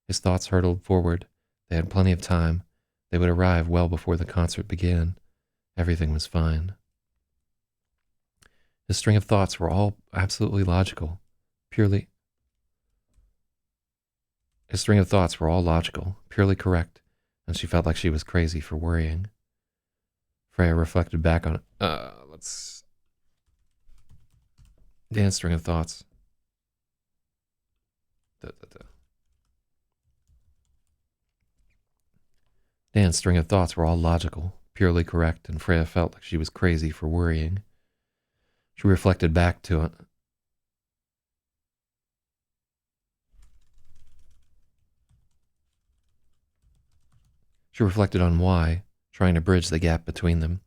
His thoughts hurtled forward. They had plenty of time. They would arrive well before the concert began. Everything was fine. His string of thoughts were all absolutely logical, purely. His string of thoughts were all logical, purely correct, and she felt like she was crazy for worrying. Freya reflected back on Dan's string of thoughts. Dan's string of thoughts were all logical, purely correct, and Freya felt like she was crazy for worrying. She reflected back to it. She reflected on why, trying to bridge the gap between them.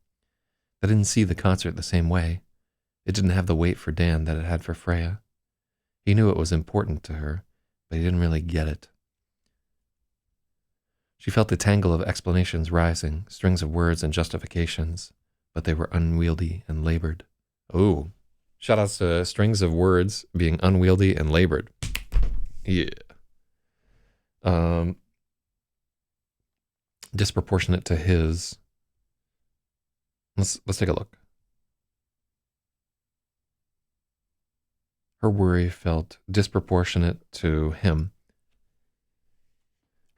They didn't see the concert the same way. It didn't have the weight for Dan that it had for Freya. He knew it was important to her, but he didn't really get it. She felt the tangle of explanations rising, strings of words and justifications, but they were unwieldy and labored. Oh, shoutouts to strings of words being unwieldy and labored. Yeah. Disproportionate to his. Let's take a look. Her worry felt disproportionate to him.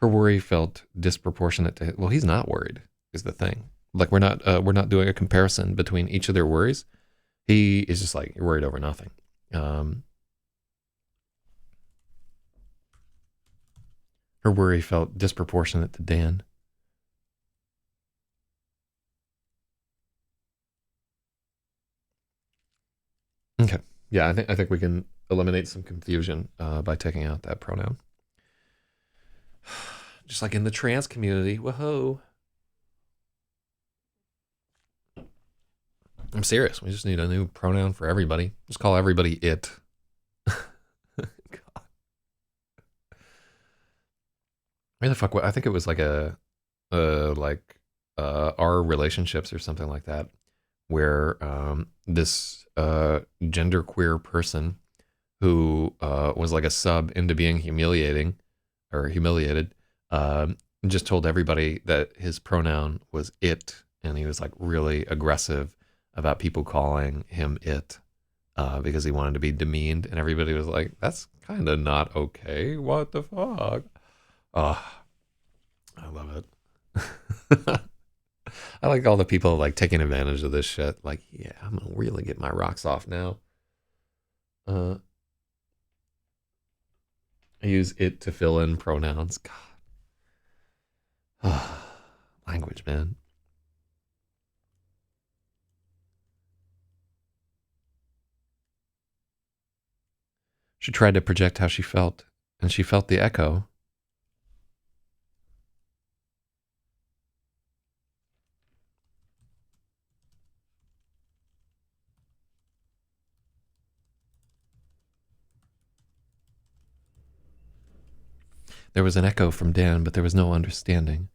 Her worry felt disproportionate to him. Well, he's not worried, is the thing. Like we're not doing a comparison between each of their worries. He is just like, you're worried over nothing. Her worry felt disproportionate to Dan. Okay. Yeah, I think we can eliminate some confusion by taking out that pronoun. Just like in the trans community. Whoa. I'm serious. We just need a new pronoun for everybody. Just call everybody it. God. Where the fuck? I think it was like our relationships or something like that, where this genderqueer person who was like a sub into being humiliated, just told everybody that his pronoun was it, and he was like really aggressive about people calling him it because he wanted to be demeaned, and everybody was like, that's kind of not okay. What the fuck? Oh, I love it. I like all the people like taking advantage of this shit. Like, yeah, I'm gonna really get my rocks off now. I use it to fill in pronouns. God. Language, man. She tried to project how she felt, and she felt the echo. There was an echo from Dan, but there was no understanding.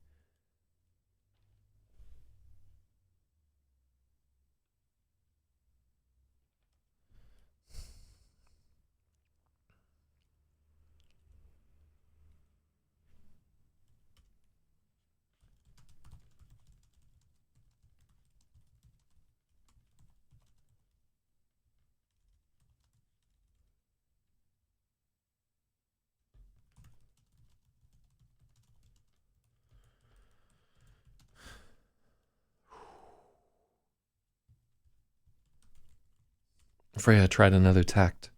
Freya tried another tact,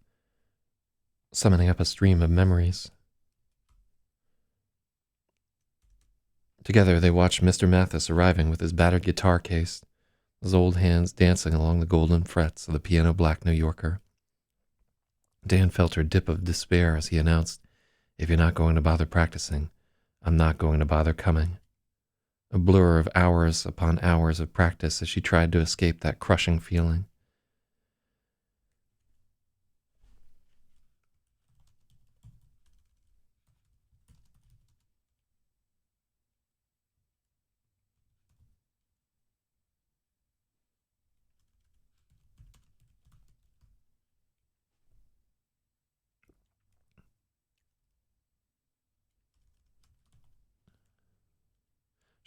summoning up a stream of memories. Together, they watched Mr. Mathis arriving with his battered guitar case, his old hands dancing along the golden frets of the piano black New Yorker. Dan felt her dip of despair as he announced, "If you're not going to bother practicing, I'm not going to bother coming." A blur of hours upon hours of practice as she tried to escape that crushing feeling.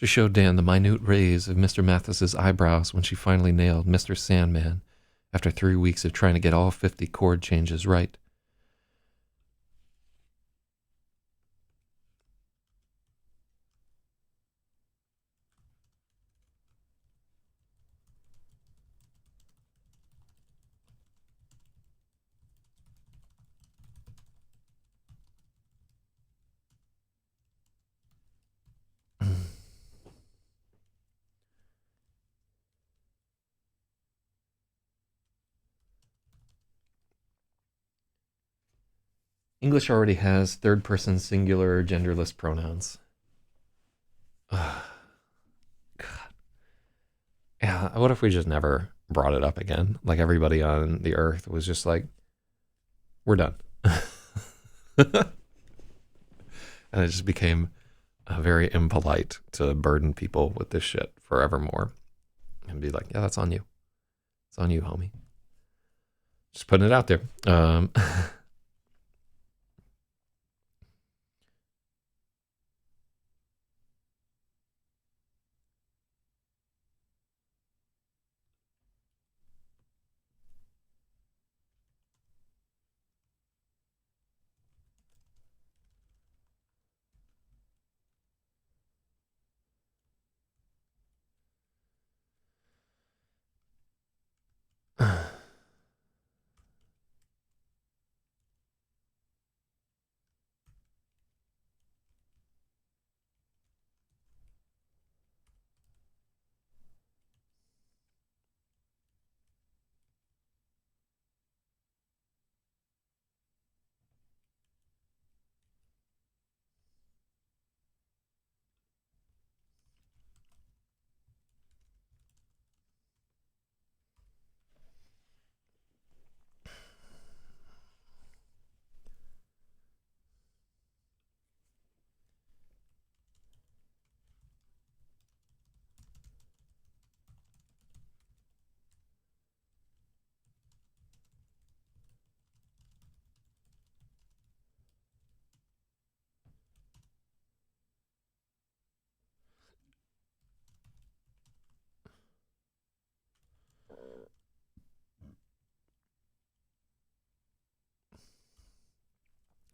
She showed Dan the minute raise of Mr. Mathis's eyebrows when she finally nailed Mr. Sandman after 3 weeks of trying to get all 50 chord changes right. English already has third person singular genderless pronouns. God. Yeah, what if we just never brought it up again? Like everybody on the earth was just like, we're done. And it just became very impolite to burden people with this shit forevermore and be like, yeah, that's on you. It's on you, homie. Just putting it out there.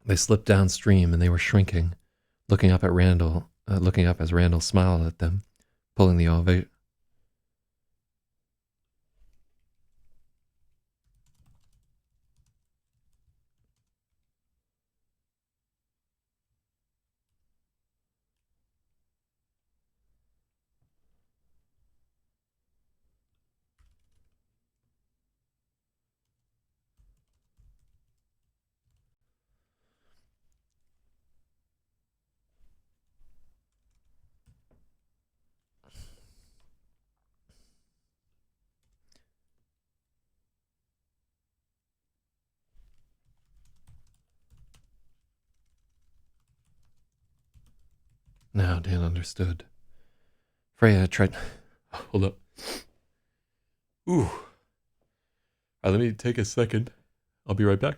They slipped downstream and they were shrinking, looking up at Randall, looking up as Randall smiled at them, pulling the elevator. Now Dan understood. Freya tried. Hold up. Ooh. All right, let me take a second. I'll be right back.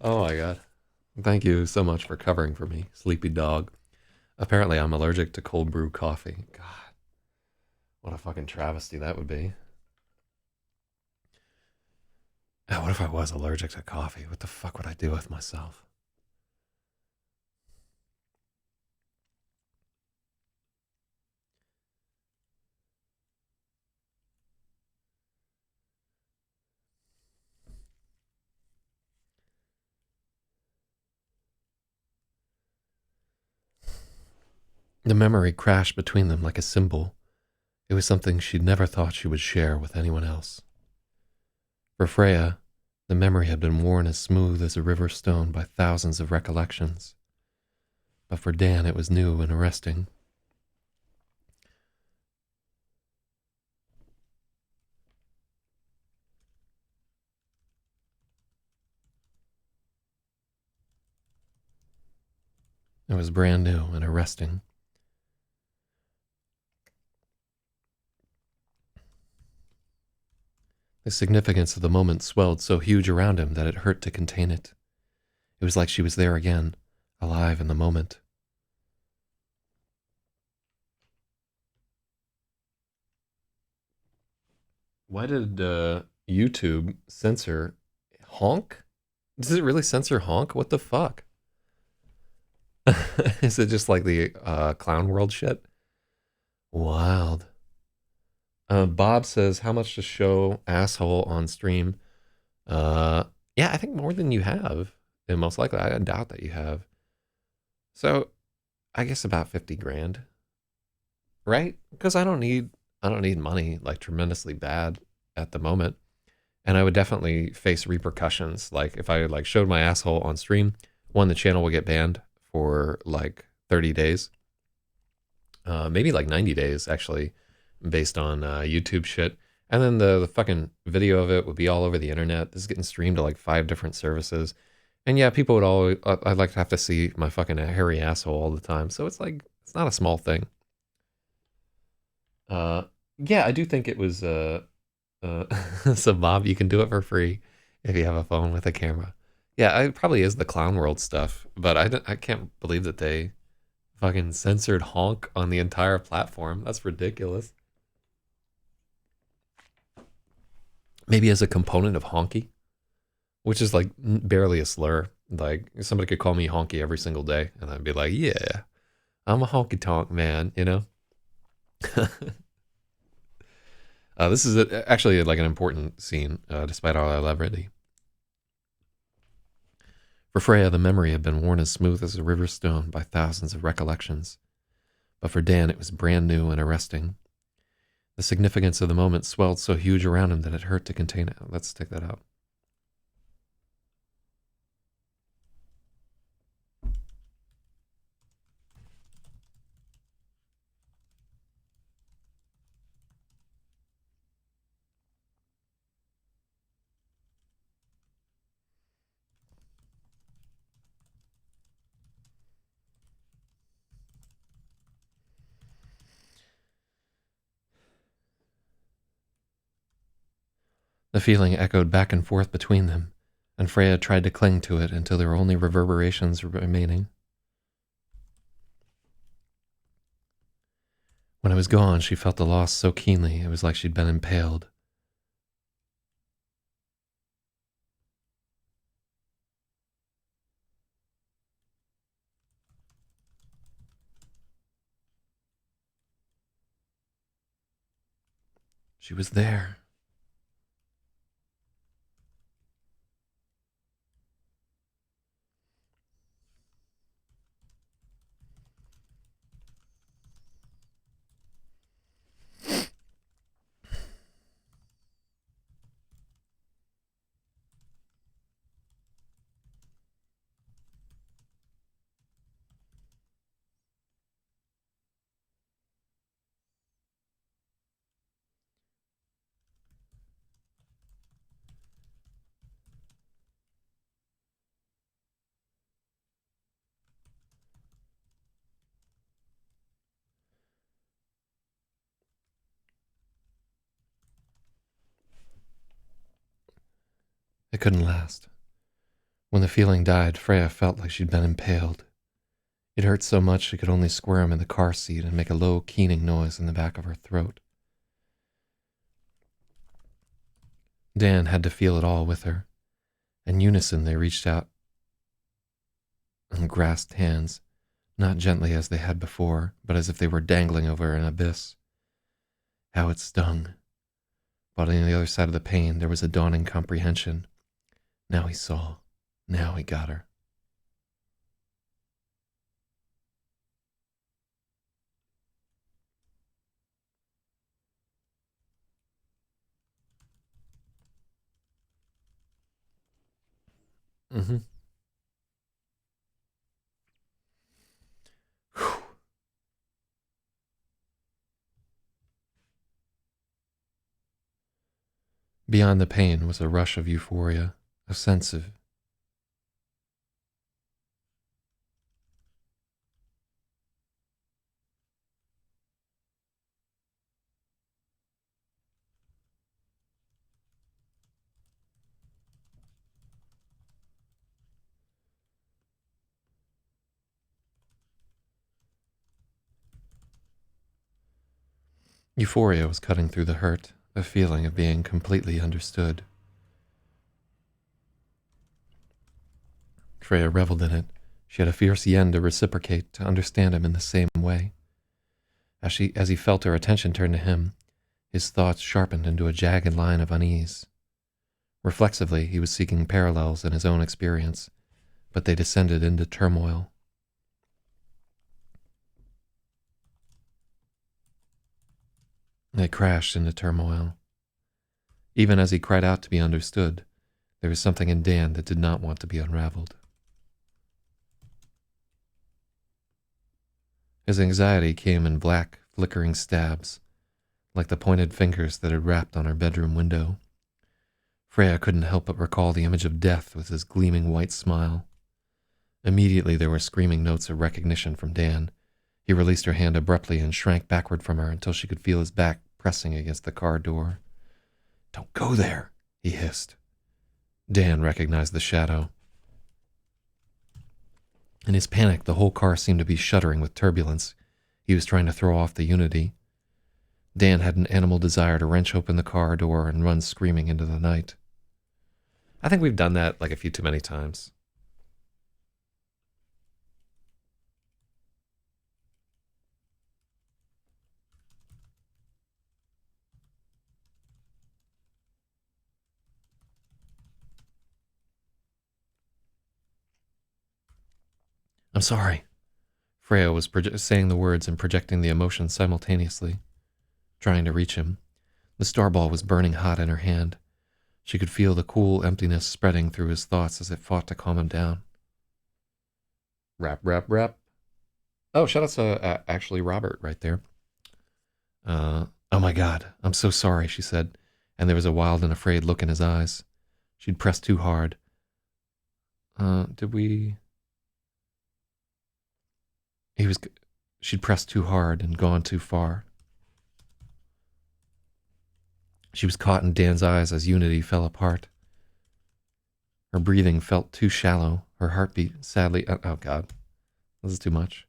Oh my god. Thank you so much for covering for me, sleepy dog. Apparently, I'm allergic to cold brew coffee. God, what a fucking travesty that would be. Oh, what if I was allergic to coffee? What the fuck would I do with myself? The memory crashed between them like a symbol. It was something she'd never thought she would share with anyone else. For Freya, the memory had been worn as smooth as a river stone by thousands of recollections. But for Dan, it was new and arresting. It was brand new and arresting. The significance of the moment swelled so huge around him that it hurt to contain it. It was like she was there again, alive in the moment. Why did YouTube censor honk? Does it really censor honk? What the fuck? Is it just like the clown world shit? Wild. Bob says, how much to show asshole on stream? Uh, yeah, I think more than you have. And most likely, I doubt that you have. So I guess about 50 grand, right? Because I don't need money like tremendously bad at the moment. And I would definitely face repercussions. Like if I like showed my asshole on stream, one, the channel will get banned for like 30 days. Maybe like 90 days actually, based on YouTube shit. And then the fucking video of it would be all over the internet. This is getting streamed to like 5 different services. And yeah, people would always, I'd like to have to see my fucking hairy asshole all the time. So it's like, it's not a small thing. Uh, yeah, I do think it was, so Bob, you can do it for free if you have a phone with a camera. Yeah, it probably is the clown world stuff, but I can't believe that they fucking censored honk on the entire platform. That's ridiculous. Maybe as a component of honky, which is like barely a slur. Like somebody could call me honky every single day, and I'd be like, yeah, I'm a honky tonk man, you know? This is actually like an important scene, despite all our levity. For Freya, the memory had been worn as smooth as a river stone by thousands of recollections. But for Dan, it was brand new and arresting. The significance of the moment swelled so huge around him that it hurt to contain it. Let's take that out. The feeling echoed back and forth between them, and Freya tried to cling to it until there were only reverberations remaining. When it was gone, she felt the loss so keenly it was like she'd been impaled. She was there. It couldn't last. When the feeling died, Freya felt like she'd been impaled. It hurt so much she could only squirm in the car seat and make a low, keening noise in the back of her throat. Dan had to feel it all with her. In unison, they reached out and grasped hands, not gently as they had before, but as if they were dangling over an abyss. How it stung. But on the other side of the pain, there was a dawning comprehension. Now he saw. Now he got her. Mm-hmm. Beyond the pain was a rush of euphoria, a sense of euphoria was cutting through the hurt, a feeling of being completely understood. Freya reveled in it. She had a fierce yen to reciprocate, to understand him in the same way. As he felt her attention turn to him, his thoughts sharpened into a jagged line of unease. Reflexively, he was seeking parallels in his own experience, but they descended into turmoil. They crashed into turmoil. Even as he cried out to be understood, there was something in Dan that did not want to be unraveled. His anxiety came in black, flickering stabs, like the pointed fingers that had rapped on her bedroom window. Freya couldn't help but recall the image of death with his gleaming white smile. Immediately there were screaming notes of recognition from Dan. He released her hand abruptly and shrank backward from her until she could feel his back pressing against the car door. "Don't go there," he hissed. Dan recognized the shadow. In his panic, the whole car seemed to be shuddering with turbulence. He was trying to throw off the unity. Dan had an animal desire to wrench open the car door and run screaming into the night. I think we've done that like a few too many times. "I'm sorry." Freya was saying the words and projecting the emotion simultaneously, trying to reach him. The starball was burning hot in her hand. She could feel the cool emptiness spreading through his thoughts as it fought to calm him down. Rap, rap, rap. Oh, shout out to actually Robert right there. Oh my God, I'm so sorry, she said, and there was a wild and afraid look in his eyes. She'd pressed too hard. Did we... She'd pressed too hard and gone too far. She was caught in Dan's eyes as Unity fell apart. Her breathing felt too shallow. Her heartbeat sadly... Oh God, this is too much.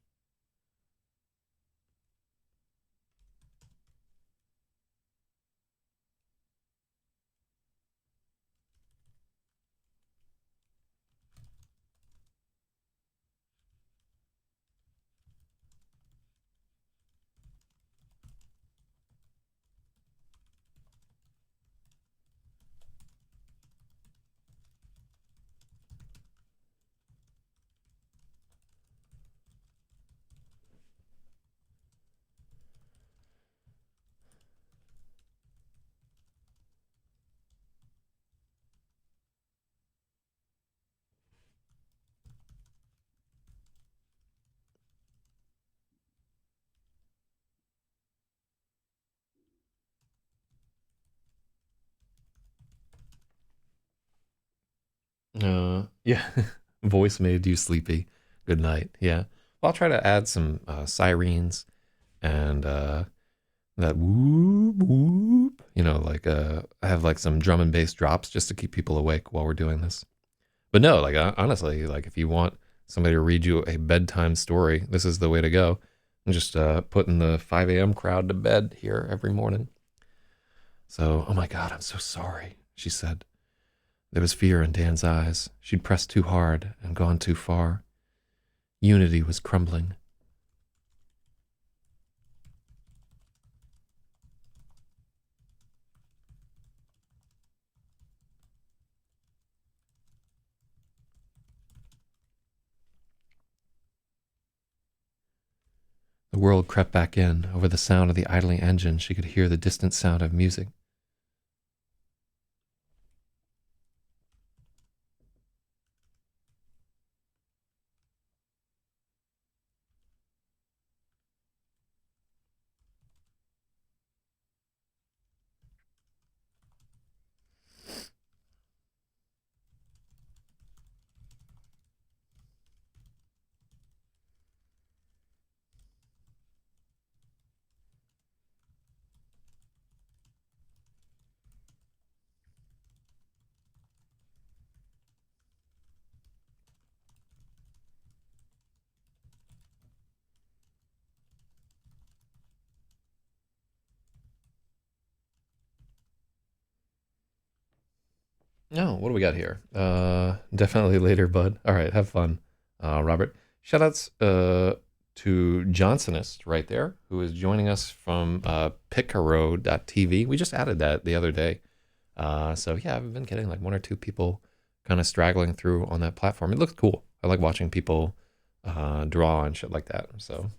Yeah. Voice made you sleepy. Good night. Yeah. Well, I'll try to add some sirens and that whoop whoop. Like I have like some drum and bass drops just to keep people awake while we're doing this. But no, like honestly, like if you want somebody to read you a bedtime story, this is the way to go. I'm just putting the 5 a.m. crowd to bed here every morning. So, oh my God, I'm so sorry, she said. There was fear in Dan's eyes. She'd pressed too hard and gone too far. Unity was crumbling. The world crept back in. Over the sound of the idling engine, she could hear the distant sound of music. No, what do we got here? Definitely later, bud. All right, have fun, Robert. Shoutouts to Johnsonist right there, who is joining us from Picaro.tv. We just added that the other day. So yeah, I've been getting like one or two people kind of straggling through on that platform. It looks cool. I like watching people draw and shit like that. So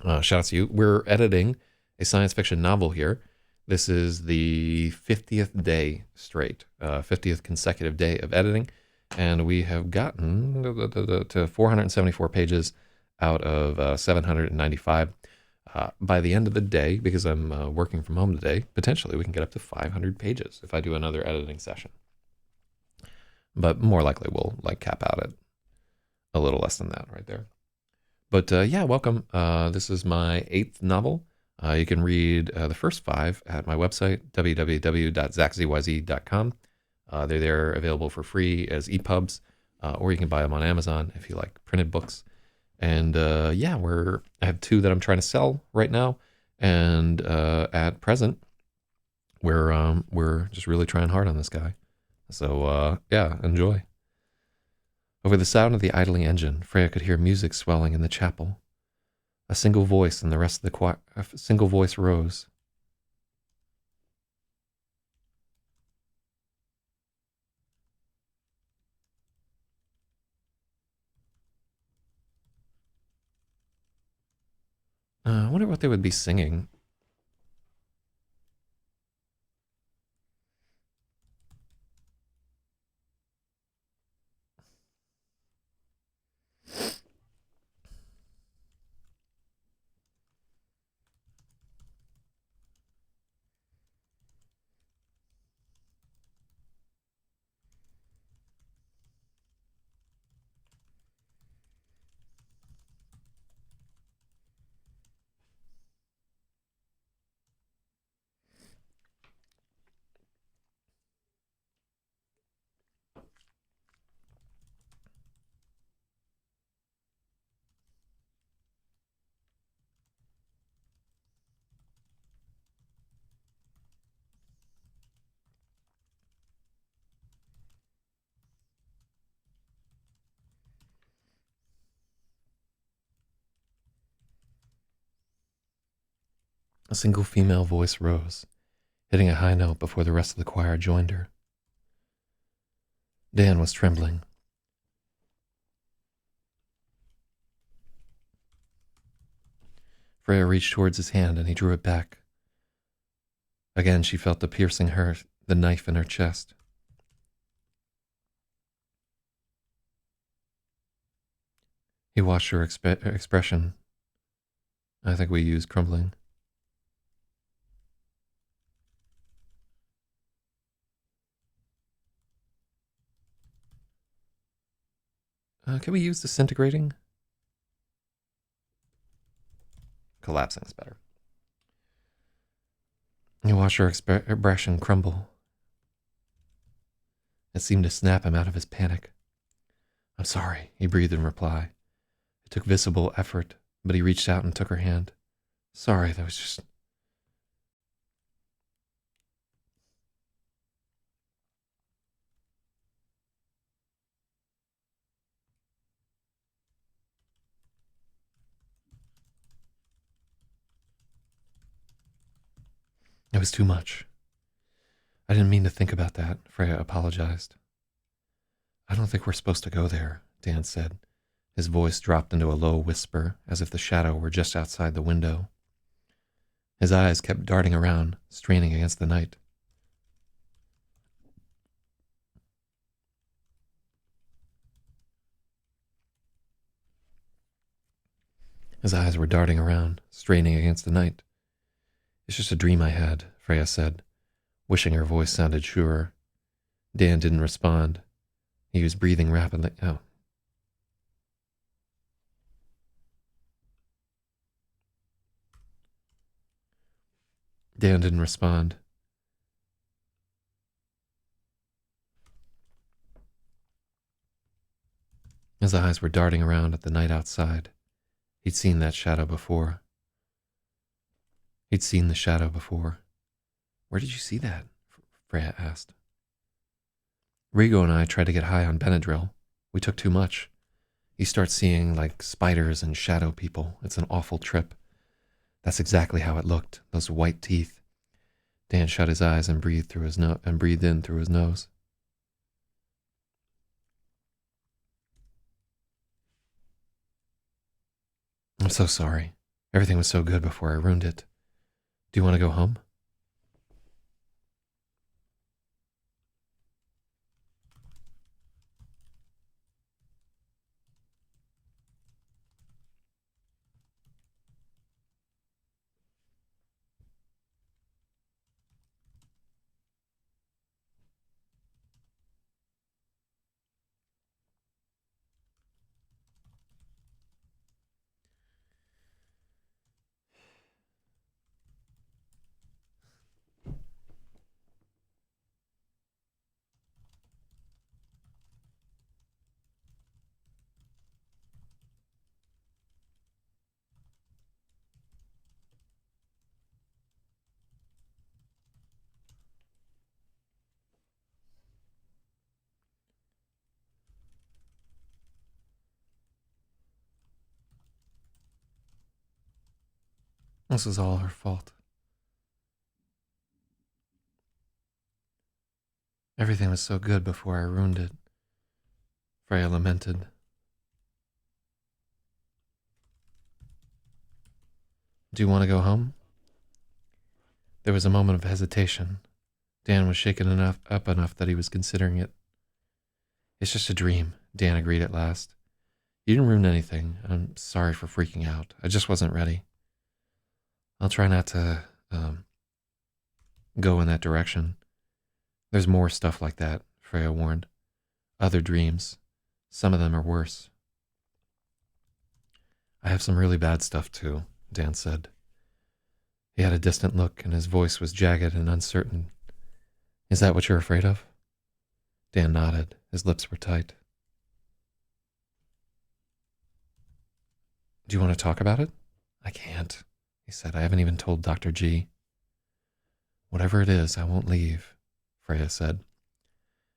shout out to you. We're editing a science fiction novel here. This is the 50th day straight, 50th consecutive day of editing. And we have gotten to 474 pages out of 795. By the end of the day, because I'm working from home today, potentially we can get up to 500 pages if I do another editing session. But more likely we'll like cap out at a little less than that right there. But yeah, welcome. This is my 8th novel. You can read the first 5 at my website, www.zachzyz.com. They're there available for free as EPUBs, or you can buy them on Amazon if you like printed books. And yeah, I have 2 that I'm trying to sell right now. And at present, we're just really trying hard on this guy. So yeah, enjoy. Over the sound of the idling engine, Freya could hear music swelling in the chapel. A single voice and the rest of the choir, a single voice rose. I wonder what they would be singing. A single female voice rose, hitting a high note before the rest of the choir joined her. Dan was trembling. Freya reached towards his hand and he drew it back. Again, she felt the piercing hurt, the knife in her chest. He watched her expression. I think we used crumbling. Can we use disintegrating? Collapsing is better. He watched her expression crumble. It seemed to snap him out of his panic. I'm sorry, he breathed in reply. It took visible effort, but he reached out and took her hand. Sorry, that was just... It was too much. I didn't mean to think about that, Freya apologized. I don't think we're supposed to go there, Dan said. His voice dropped into a low whisper, as if the shadow were just outside the window. His eyes kept darting around, straining against the night. His eyes were darting around, straining against the night. It's just a dream I had, Freya said, wishing her voice sounded surer. Dan didn't respond. He was breathing rapidly. Oh. Dan didn't respond. His eyes were darting around at the night outside. He'd seen that shadow before. He'd seen the shadow before. Where did you see that? Freya asked. Rigo and I tried to get high on Benadryl. We took too much. You start seeing like spiders and shadow people. It's an awful trip. That's exactly how it looked. Those white teeth. Dan shut his eyes and breathed in through his nose. I'm so sorry. Everything was so good before I ruined it. Do you want to go home? This was all her fault. Everything was so good before I ruined it. Freya lamented. Do you want to go home? There was a moment of hesitation. Dan was shaken up enough that he was considering it. It's just a dream, Dan agreed at last. You didn't ruin anything. I'm sorry for freaking out. I just wasn't ready. I'll try not to go in that direction. There's more stuff like that, Freya warned. Other dreams. Some of them are worse. I have some really bad stuff too, Dan said. He had a distant look and his voice was jagged and uncertain. Is that what you're afraid of? Dan nodded. His lips were tight. Do you want to talk about it? I can't, he said. I haven't even told Dr. G. Whatever it is, I won't leave, Freya said.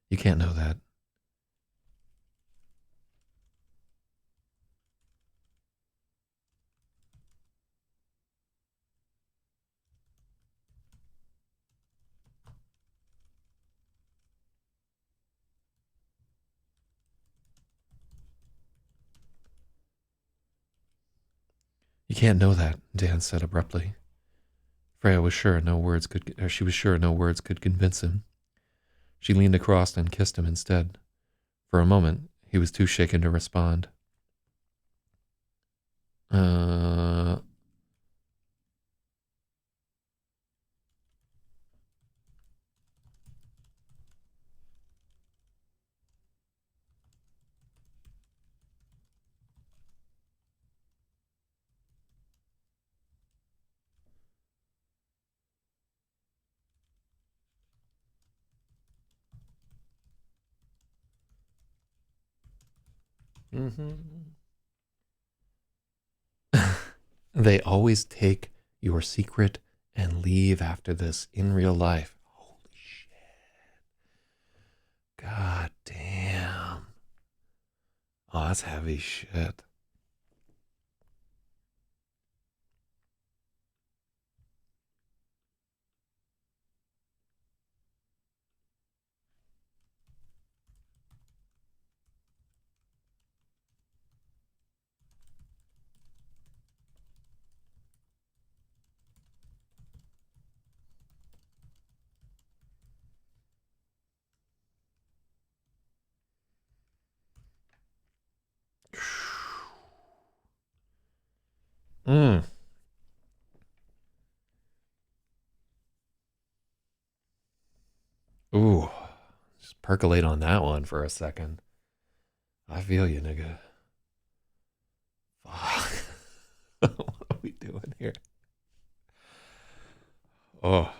You can't know that. You can't know that, Dan said abruptly. Freya was sure no words could. She was sure no words could convince him. She leaned across and kissed him instead. For a moment, he was too shaken to respond. Uh, Mm-hmm. They always take your secret and leave after this in real life. Holy shit. God damn. Oh, that's heavy shit. Mm. Ooh. Just percolate on that one for a second. I feel you, nigga. Fuck. What are we doing here? Oh.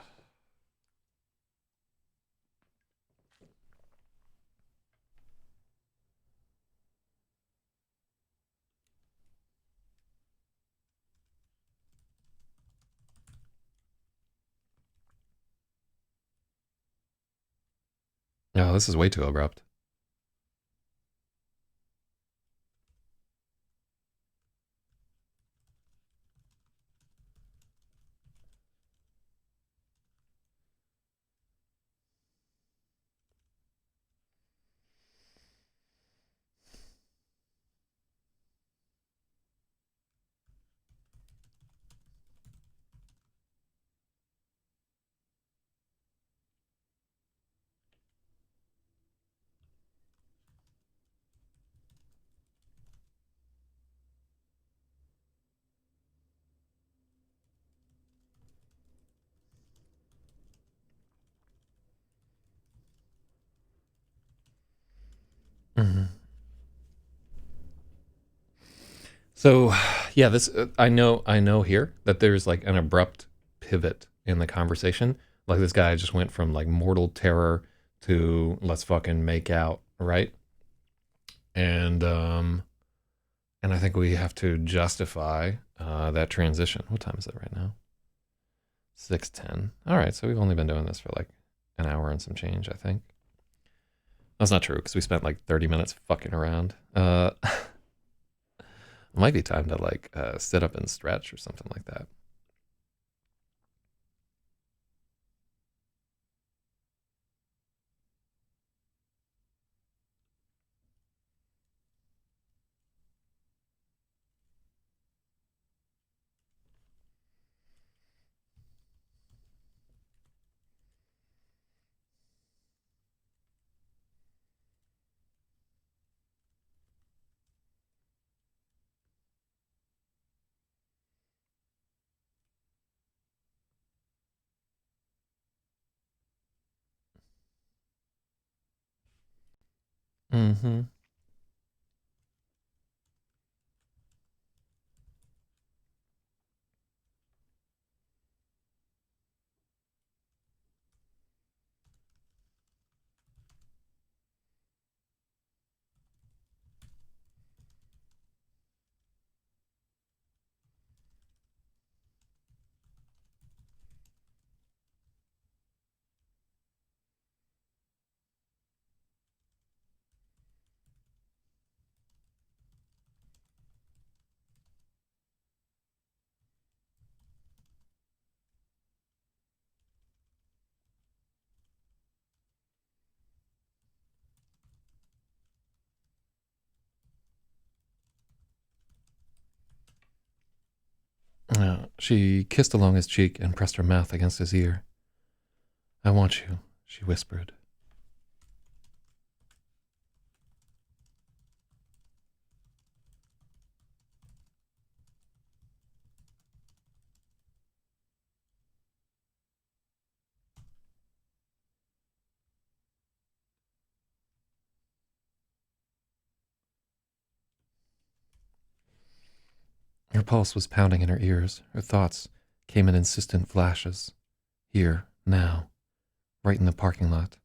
No, this is way too abrupt. Mm-hmm. So, yeah, this I know here that there's like an abrupt pivot in the conversation. Like this guy just went from like mortal terror to let's fucking make out, right? And and I think we have to justify that transition. What time is it right now? 6:10. All right, so we've only been doing this for like an hour and some change, I think. That's not true because we spent like 30 minutes fucking around. It might be time to like sit up and stretch or something like that. Mm-hmm. She kissed along his cheek and pressed her mouth against his ear. I want you, she whispered. Her pulse was pounding in her ears. Her thoughts came in insistent flashes. Here, now, right in the parking lot.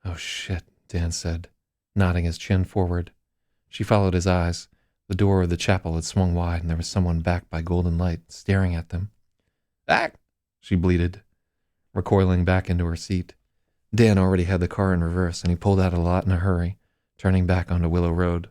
Oh shit, Dan said, nodding his chin forward. She followed his eyes. The door of the chapel had swung wide, and there was someone backed by golden light, staring at them. "Ah!" she bleated, recoiling back into her seat. Dan already had the car in reverse, and he pulled out a lot in a hurry, turning back onto Willow Road.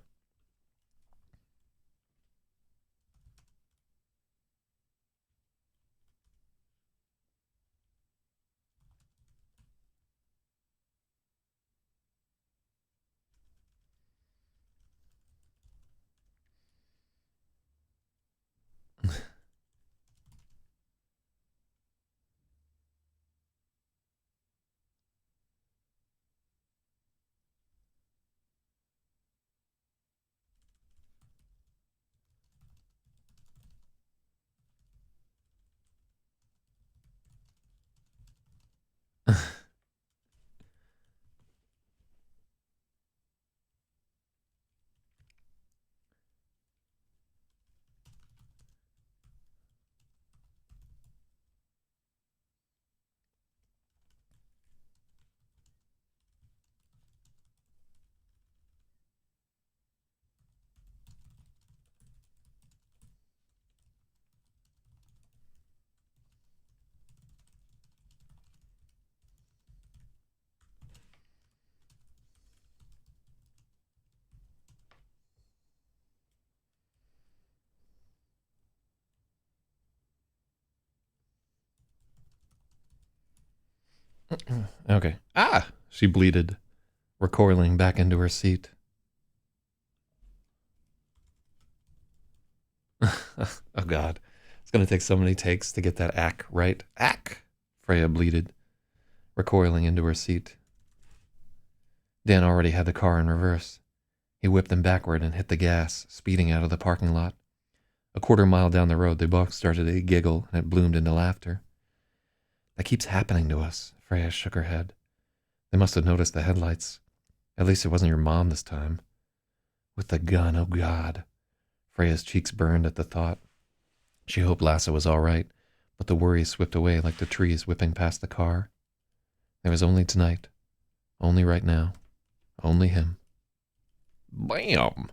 Okay. Ah! She bleated, recoiling back into her seat. Oh, God. It's going to take so many takes to get that ack right. Ack! Freya bleated, recoiling into her seat. Dan already had the car in reverse. He whipped them backward and hit the gas, speeding out of the parking lot. A quarter-mile down the road, they both started to giggle, and it bloomed into laughter. "That keeps happening to us," Freya shook her head. "They must have noticed the headlights. At least it wasn't your mom this time." With the gun, oh God. Freya's cheeks burned at the thought. She hoped Lasso was all right, but the worry swept away like the trees whipping past the car. There was only tonight. Only right now. Only him. Bam! All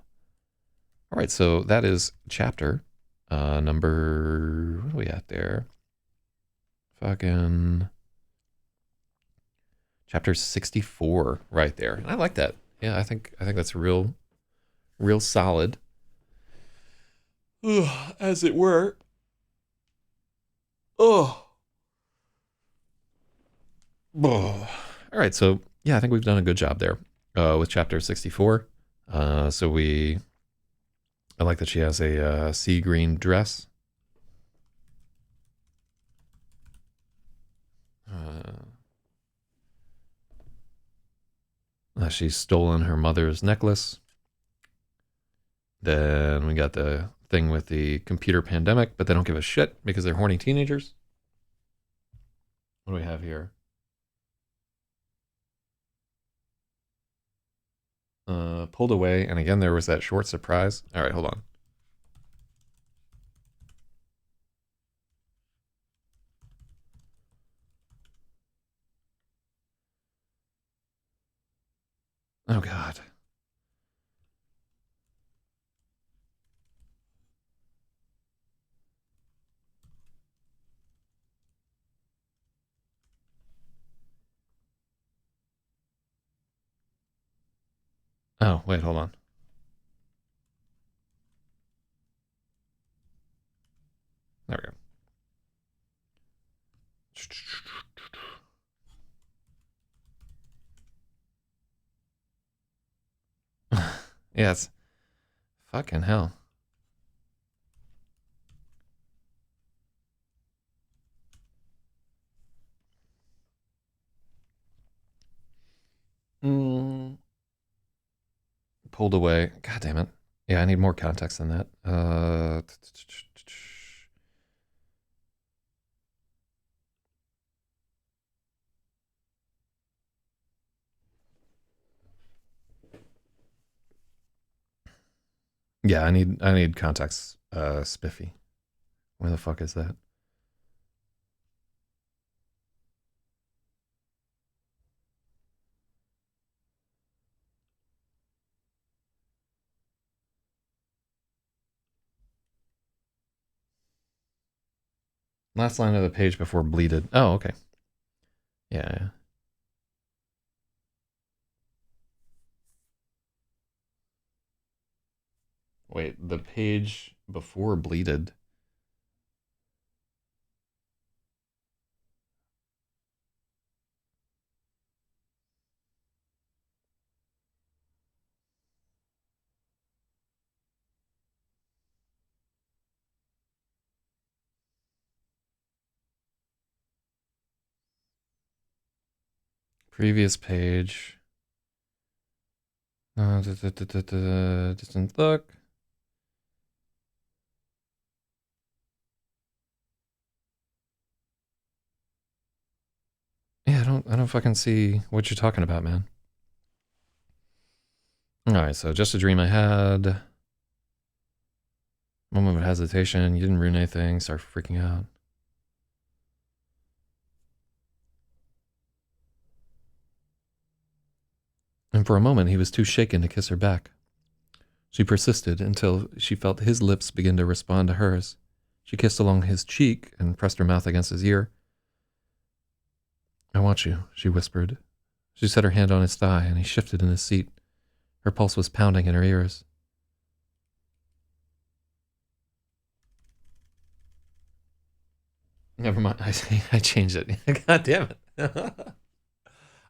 right, so that is chapter number... What are we at there? Fucking... Chapter 64 right there. And I like that. Yeah, I think that's real solid. Ugh, as it were. Oh. All right, so yeah, I think we've done a good job there with chapter 64. I like that she has a sea green dress. She's stolen her mother's necklace. Then we got the thing with the computer pandemic, but they don't give a shit because they're horny teenagers. What do we have here? Pulled away, and again there was that short surprise. All right, hold on. Oh God. Oh, wait, hold on. There we go. Yeah, it's fucking hell. Pulled away. God damn it. Yeah, I need more context than that. Yeah, I need context. Spiffy. Where the fuck is that? Last line of the page before bleeded. Oh, okay. Yeah. Wait, the page before bleeded. Previous page. Distant look. Yeah, I don't fucking see what you're talking about, man. All right, so just a dream I had. Moment of hesitation. You didn't ruin anything. Start freaking out. And for a moment, he was too shaken to kiss her back. She persisted until she felt his lips begin to respond to hers. She kissed along his cheek and pressed her mouth against his ear. I want you, she whispered. She set her hand on his thigh, and he shifted in his seat. Her pulse was pounding in her ears. Never mind. I changed it. God damn it.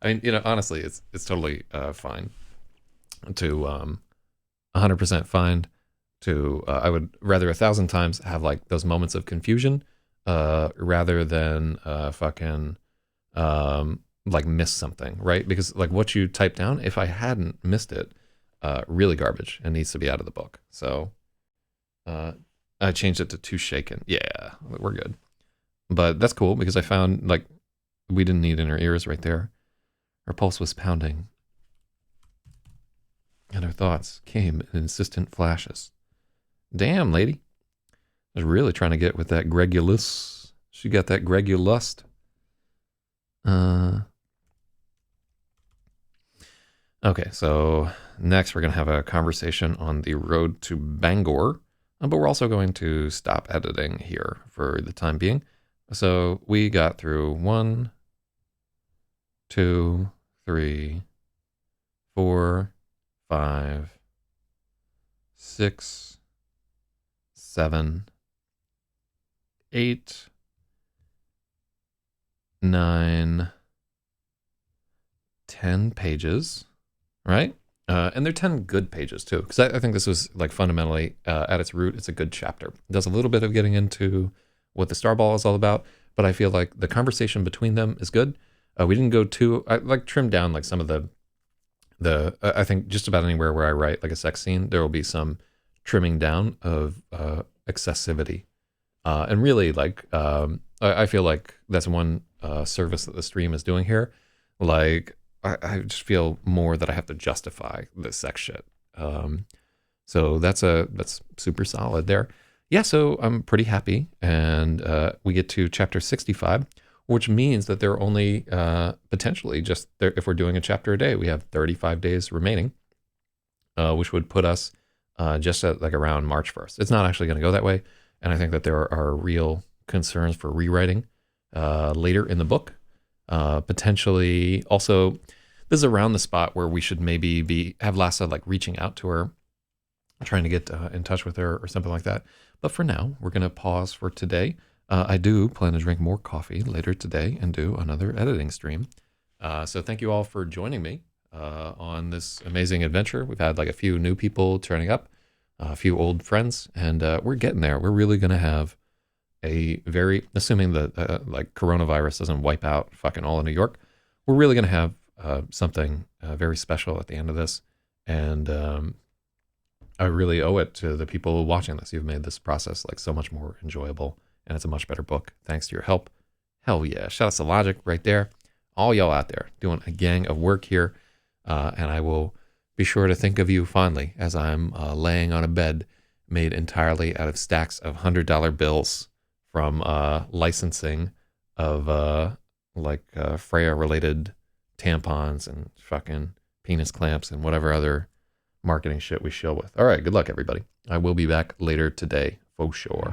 I mean, honestly, it's totally fine to 100% fine to. I would rather 1,000 times have like those moments of confusion, rather than fucking like miss something, right? Because like what you typed down, if I hadn't missed it, really garbage and needs to be out of the book. So I changed it to too shaken. Yeah, we're good. But that's cool because I found like we didn't need in her ears right there. Her pulse was pounding, and her thoughts came in insistent flashes. Damn, lady. I was really trying to get with that Gregulus. She got that Gregulust. Okay, so next we're going to have a conversation on the road to Bangor, but we're also going to stop editing here for the time being. So we got through 1, 2, 3, 4, 5, 6, 7, 8, 9, 10 pages, right? And they're 10 good pages too, because I think this was like fundamentally at its root, it's a good chapter. It does a little bit of getting into what the Starball is all about, but I feel like the conversation between them is good. We didn't go too, I like trimmed down like some of the I think just about anywhere where I write like a sex scene, there will be some trimming down of excessivity. And really like, I feel like that's one service that the stream is doing here. Like, I just feel more that I have to justify this sex shit. So that's super solid there. Yeah, so I'm pretty happy. And we get to chapter 65, which means that there are only potentially just there, if we're doing a chapter a day, we have 35 days remaining, which would put us just at like around March 1st. It's not actually going to go that way. And I think that there are real concerns for rewriting later in the book. Potentially also, this is around the spot where we should maybe have Lassa like reaching out to her, trying to get in touch with her or something like that. But for now, we're going to pause for today. I do plan to drink more coffee later today and do another editing stream. So thank you all for joining me on this amazing adventure. We've had like a few new people turning up, a few old friends, and we're getting there. We're really going to have a very, assuming that like coronavirus doesn't wipe out fucking all of New York, we're really going to have something very special at the end of this. And I really owe it to the people watching this. You've made this process like so much more enjoyable, and it's a much better book thanks to your help. Hell yeah. Shout out to Logic right there. All y'all out there doing a gang of work here. And I will be sure to think of you fondly as I'm laying on a bed made entirely out of stacks of $100 bills from licensing of Freya-related tampons and fucking penis clamps and whatever other marketing shit we shill with. All right, good luck, everybody. I will be back later today, for sure.